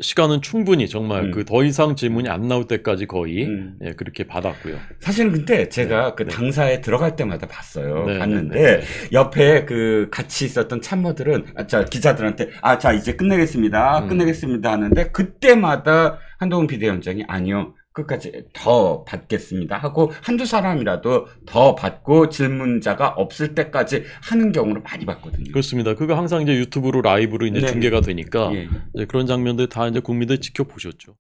시간은 충분히 정말 그 더 이상 질문이 안 나올 때까지 거의 예, 그렇게 받았고요. 사실은 근데 제가 그 당사에 들어갈 때마다 봤어요. 봤는데 옆에 그 같이 있었던 참모들은 기자들한테 자 이제 끝내겠습니다. 끝내겠습니다 하는데 그때마다 한동훈 비대위원장이 아니요. 끝까지 더 받겠습니다 하고 한두 사람이라도 더 받고 질문자가 없을 때까지 하는 경우를 많이 봤거든요. 그렇습니다. 그거 항상 이제 유튜브로 라이브로 이제 중계가 되니까 이제 그런 장면들 다 이제 국민들 지켜보셨죠.